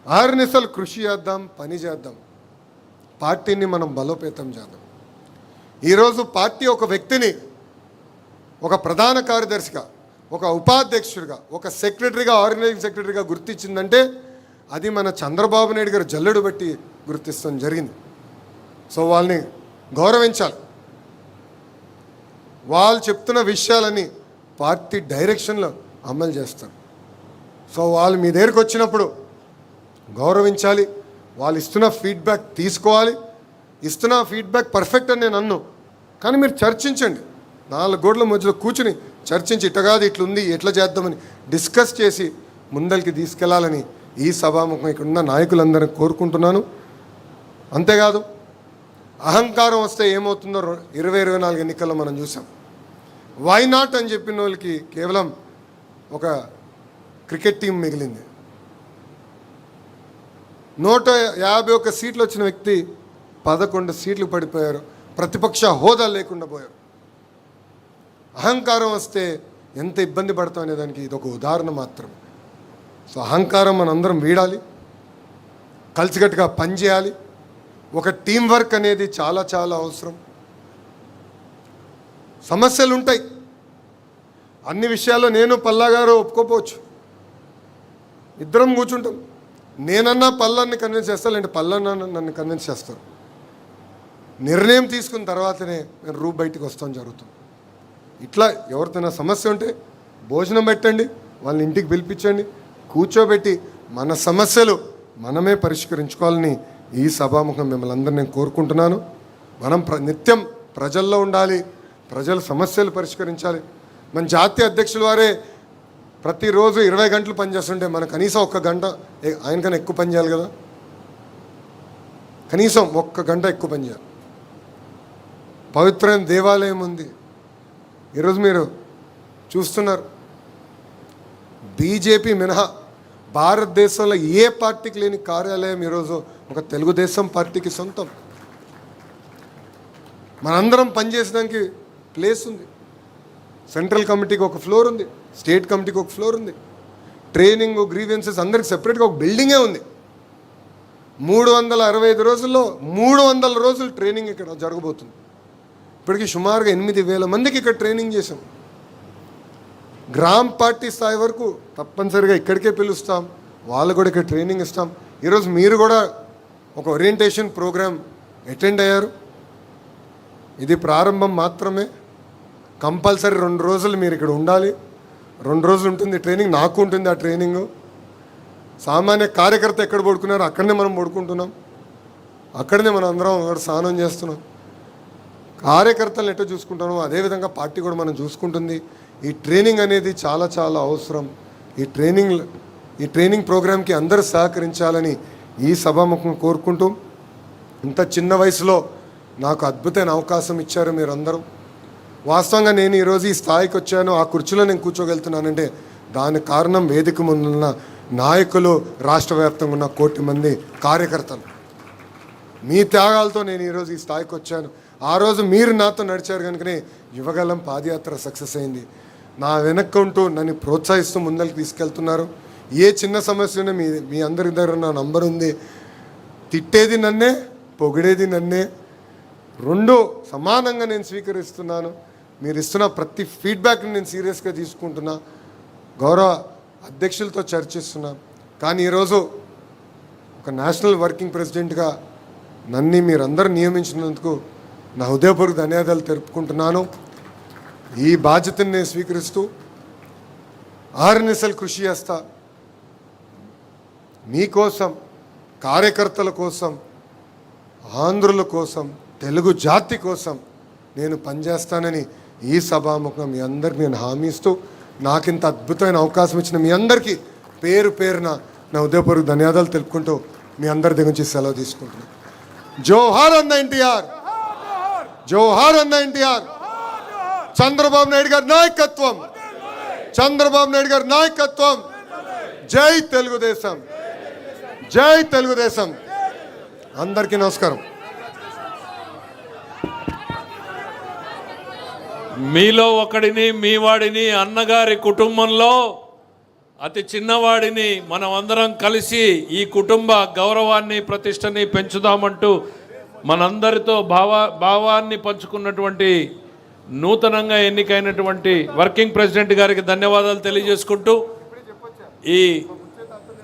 ఆర్నిసలు కృషి చేద్దాం, పని చేద్దాం, పార్టీని మనం బలోపేతం చేద్దాం. ఈరోజు పార్టీ ఒక వ్యక్తిని ఒక ప్రధాన కార్యదర్శిగా, ఒక ఉపాధ్యక్షుడిగా, ఒక సెక్రటరీగా, ఆర్గనైజింగ్ సెక్రటరీగా గుర్తించిందంటే అది మన చంద్రబాబు నాయుడు గారు జల్లెడు బట్టి గుర్తిస్తాం జరిగింది. సో వాళ్ళని గౌరవించాలి. వాళ్ళు చెప్తున్న విషయాలని పార్టీ డైరెక్షన్లో అమలు చేస్తారు. సో వాళ్ళు మీ దగ్గరికి వచ్చినప్పుడు గౌరవించాలి, వాళ్ళు ఇస్తున్న ఫీడ్బ్యాక్ తీసుకోవాలి. ఇస్తున్న ఫీడ్బ్యాక్ పర్ఫెక్ట్ అని నేను అన్ను, కానీ మీరు చర్చించండి. 4 గోడల మధ్యలో కూర్చుని చర్చించి ఇట్టగాదు ఇట్లుంది ఎట్లా చేద్దామని డిస్కస్ చేసి ముందరికి తీసుకెళ్లాలని ఈ సభాముఖం ఇక్కడ ఉన్న నాయకులందరినీ కోరుకుంటున్నాను. అంతేకాదు అహంకారం వస్తే ఏమవుతుందో 2024 ఎన్నికల్లో మనం చూసాం. వై నాట్ అని చెప్పిన వాళ్ళకి కేవలం ఒక క్రికెట్ టీం మిగిలింది. 151 సీట్లు వచ్చిన వ్యక్తి 11 సీట్లు పడిపోయారు, ప్రతిపక్ష హోదా లేకుండా పోయారు. అహంకారం వస్తే ఎంత ఇబ్బంది పడతాం అనే దానికి ఇది ఒక ఉదాహరణ మాత్రమే. సో అహంకారం మనందరం వీడాలి, కలిసికట్టుగా పనిచేయాలి. ఒక టీం వర్క్ అనేది చాలా చాలా అవసరం. సమస్యలు ఉంటాయి, అన్ని విషయాల్లో నేను పల్లా గారు ఒప్పుకోపోవచ్చు. ఇద్దరం కూర్చుంటాం, నేనన్నా పల్లాన్ని కన్విన్స్ చేస్తాను, లేదంటే పల్లన్నా నన్ను కన్విన్స్ చేస్తారు. నిర్ణయం తీసుకున్న తర్వాతనే నేను రూపు బయటికి వస్తాం జరుగుతుంది. ఇట్లా ఎవరితోనా సమస్య ఉంటే భోజనం పెట్టండి, వాళ్ళని ఇంటికి పిలిపించండి, కూర్చోబెట్టి మన సమస్యలు మనమే పరిష్కరించుకోవాలని ఈ సభాముఖం మిమ్మల్ని అందరినీ నేను కోరుకుంటున్నాను. మనం నిత్యం ప్రజల్లో ఉండాలి, ప్రజల సమస్యలు పరిష్కరించాలి. మన జాతీయ అధ్యక్షుల వారే ప్రతిరోజు 20 గంటలు పనిచేస్తుంటే మనం కనీసం 1 గంట ఆయనకన్నా ఎక్కువ పని చేయాలి కదా, కనీసం 1 గంట ఎక్కువ పని చేయాలి. పవిత్రమైన దేవాలయం ఉంది. ఈరోజు మీరు చూస్తున్నారు, బీజేపీ మినహా భారతదేశంలో ఏ పార్టీకి లేని కార్యాలయం ఈరోజు ఒక తెలుగుదేశం పార్టీకి సొంతం. మనందరం పనిచేసడానికి ప్లేస్ ఉంది. సెంట్రల్ కమిటీకి ఒక ఫ్లోర్ ఉంది, స్టేట్ కమిటీకి ఒక ఫ్లోర్ ఉంది, ట్రైనింగ్ గ్రీవెన్సెస్ అందరికి సెపరేట్గా ఒక బిల్డింగే ఉంది. 365 రోజుల్లో 300 రోజులు ట్రైనింగ్ ఇక్కడ జరగబోతుంది. ఇప్పటికీ సుమారుగా 8,000 మందికి ఇక్కడ ట్రైనింగ్ చేసాం. గ్రామ పార్టీ స్థాయి వరకు తప్పనిసరిగా ఇక్కడికే పిలుస్తాం, వాళ్ళు కూడా ఇక్కడ ట్రైనింగ్ ఇస్తాం. ఈరోజు మీరు కూడా ఒక ఓరియంటేషన్ ప్రోగ్రామ్ అటెండ్ అయ్యారు. ఇది ప్రారంభం మాత్రమే. కంపల్సరీ 2 రోజులు మీరు ఇక్కడ ఉండాలి. 2 రోజులు ఉంటుంది ట్రైనింగ్, నాకు ఉంటుంది ఆ ట్రైనింగు. సామాన్య కార్యకర్త ఎక్కడ పడుకున్నారో అక్కడనే మనం పడుకుంటున్నాం, అక్కడనే మనం అందరం అక్కడ స్నానం చేస్తున్నాం. కార్యకర్తలను ఎట్లా చూసుకుంటామో అదేవిధంగా పార్టీ కూడా మనం చూసుకుంటుంది. ఈ ట్రైనింగ్ అనేది చాలా చాలా అవసరం. ఈ ట్రైనింగ్ ప్రోగ్రామ్కి అందరూ సహకరించాలని ఈ సభాముఖం కోరుకుంటూ, ఇంత చిన్న వయసులో నాకు అద్భుతమైన అవకాశం ఇచ్చారు మీరందరూ. వాస్తవంగా నేను ఈరోజు ఈ స్థాయికి వచ్చాను, ఆ కుర్చీలో నేను కూర్చోగలుగుతున్నానంటే దానికి కారణం వేదిక ముందున్న నాయకులు, రాష్ట్ర వ్యాప్తంగా ఉన్న 1 కోటి మంది కార్యకర్తలు. మీ త్యాగాలతో నేను ఈరోజు ఈ స్థాయికి వచ్చాను. ఆ రోజు మీరు నాతో నడిచారు కనుకనే యువగలం పాదయాత్ర సక్సెస్ అయింది. నా వెనక్కి ఉంటూ నన్ను ప్రోత్సహిస్తూ ముందరికి తీసుకెళ్తున్నారు. ఏ చిన్న సమస్య ఉన్నా మీ అందరి దగ్గర నా నంబర్ ఉంది. తిట్టేది నన్నే, పొగిడేది నన్నే, 2 సమానంగా నేను స్వీకరిస్తున్నాను. మీరు ఇస్తున్న ప్రతి ఫీడ్బ్యాక్ని నేను సీరియస్గా తీసుకుంటున్నా, గౌరవ అధ్యక్షులతో చర్చిస్తున్నా. కానీ ఈరోజు ఒక నేషనల్ వర్కింగ్ ప్రెసిడెంట్గా నన్ను మీరందరూ నియమించినందుకు నా హృదయపూర్వక ధన్యవాదాలు తెలుపుకుంటున్నాను. ఈ బాధ్యతను నేను స్వీకరిస్తూ ఆర్నిసలు కృషి చేస్తా. మీకోసం, కార్యకర్తల కోసం, ఆంధ్రుల కోసం, తెలుగు జాతి కోసం నేను పనిచేస్తానని ఈ సభాముఖం మీ అందరికి నేను హామీ ఇస్తూ, నాకింత అద్భుతమైన అవకాశం ఇచ్చిన మీ అందరికీ పేరు పేరున నా హృదయపూర్వక ధన్యవాదాలు తెలుపుకుంటూ మీ అందరి దగ్గర నుంచి సెలవు తీసుకుంటున్నాను. జోహార్ అన్న ఎన్టీఆర్, జోహార్ అన్న ఎన్టీఆర్. చంద్రబాబు నాయుడు గారి నాయకత్వం, చంద్రబాబు నాయుడు గారి నాయకత్వం. జై తెలుగుదేశం. జై తెలుగుదేశం. అందరికీ నమస్కారం.
మీలో ఒకడిని, మీ వాడిని, అన్నగారి కుటుంబంలో అతి చిన్నవాడిని మనం అందరం కలిసి ఈ కుటుంబ గౌరవాన్ని, ప్రతిష్టని పెంచుదామంటూ మనందరితో భావాన్ని పంచుకున్నటువంటి నూతనంగా ఎన్నికైనటువంటి వర్కింగ్ ప్రెసిడెంట్ గారికి ధన్యవాదాలు తెలియజేసుకుంటూ, ఈ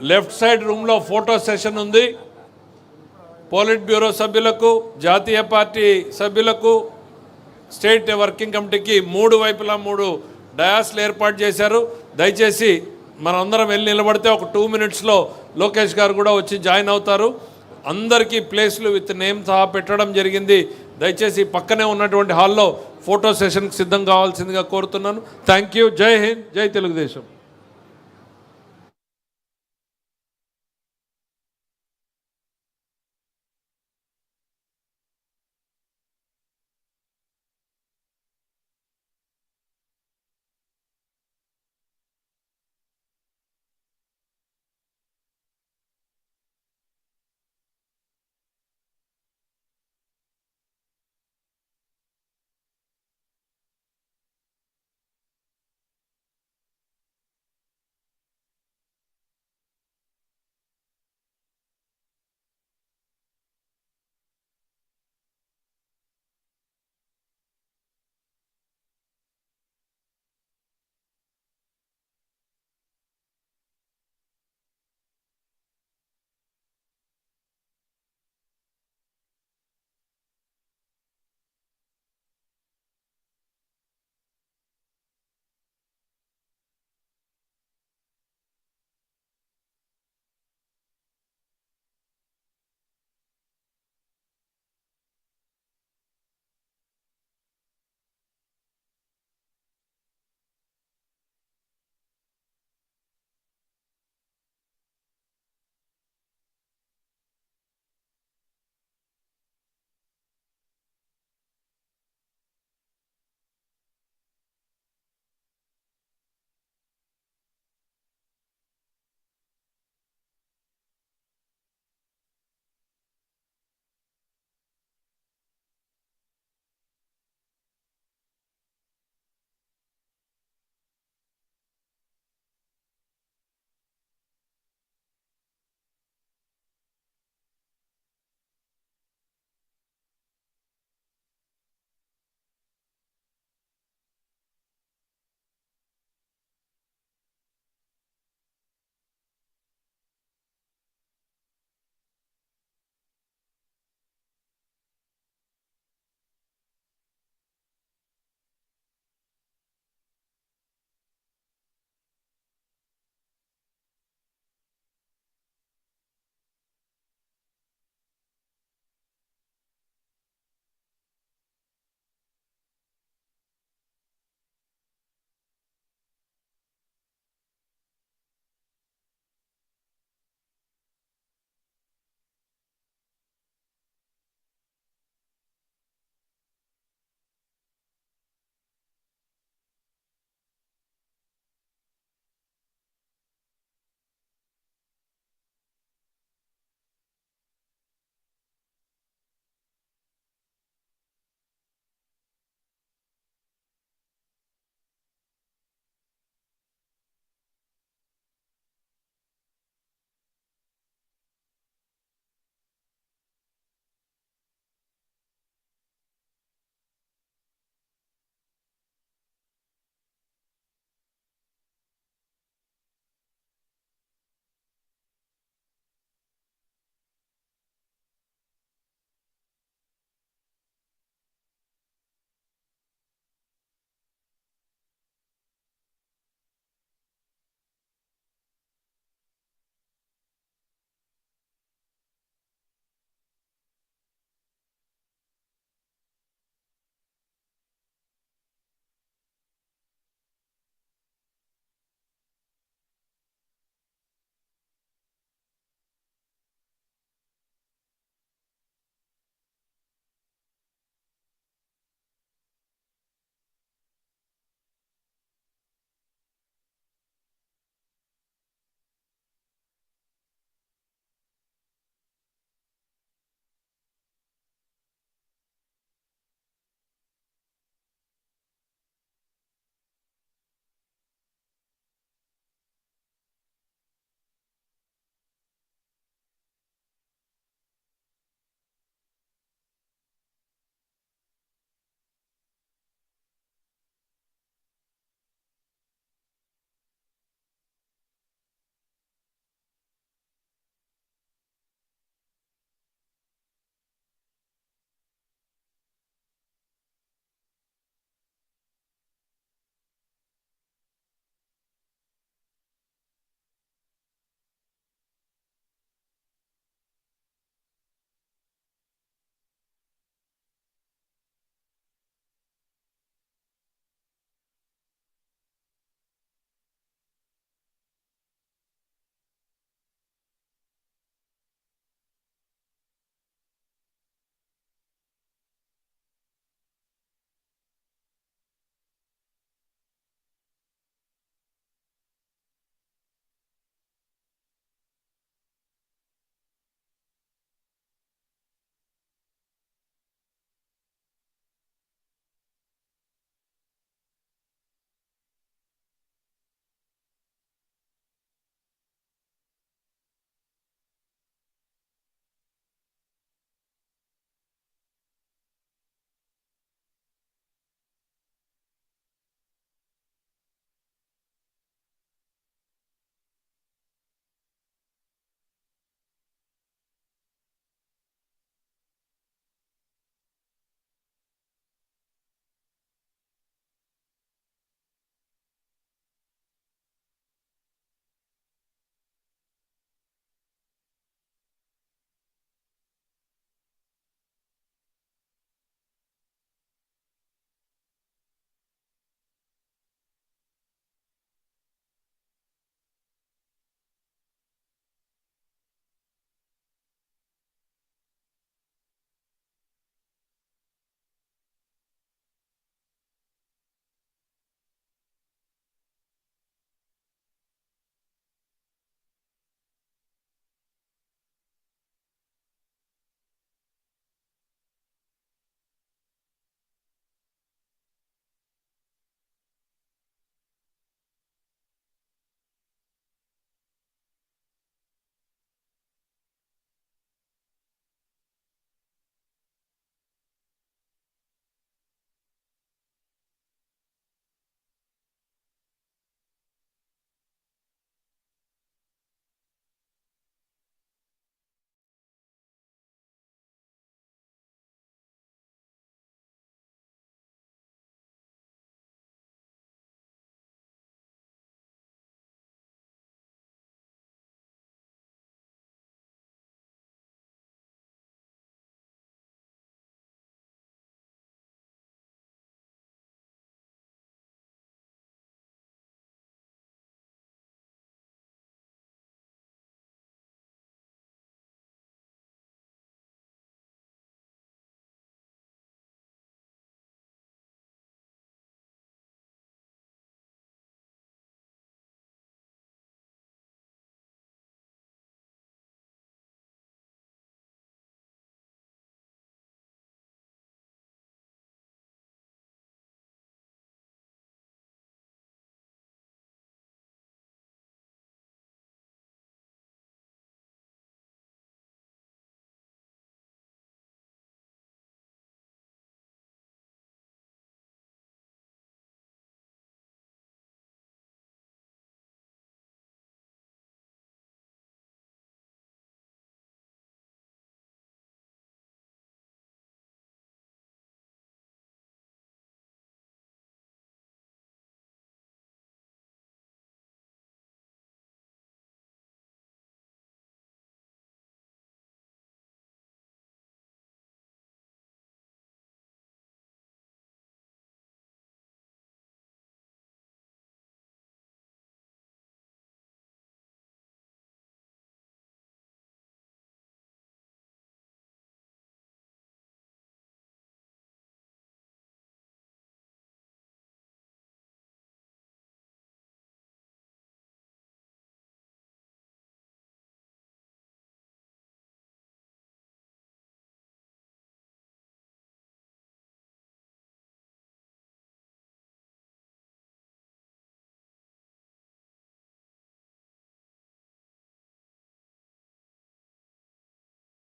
లెఫ్ట్ సైడ్ రూమ్లో ఫోటో సెషన్ ఉంది. పోలిట్ బ్యూరో సభ్యులకు, జాతీయ పార్టీ సభ్యులకు, స్టేట్ వర్కింగ్ కమిటీకి 3 వైపులా 3 డయాస్లు ఏర్పాటు చేశారు. దయచేసి మనందరం వెళ్ళి నిలబడితే ఒక 2 మినిట్స్లో లోకేష్ గారు కూడా వచ్చి జాయిన్ అవుతారు. అందరికీ ప్లేస్లు విత్ నేమ్ సహా పెట్టడం జరిగింది. దయచేసి పక్కనే ఉన్నటువంటి హాల్లో ఫోటో సెషన్కి సిద్ధం కావాల్సిందిగా కోరుతున్నాను. Thank you. జై హింద్, జై తెలుగుదేశం.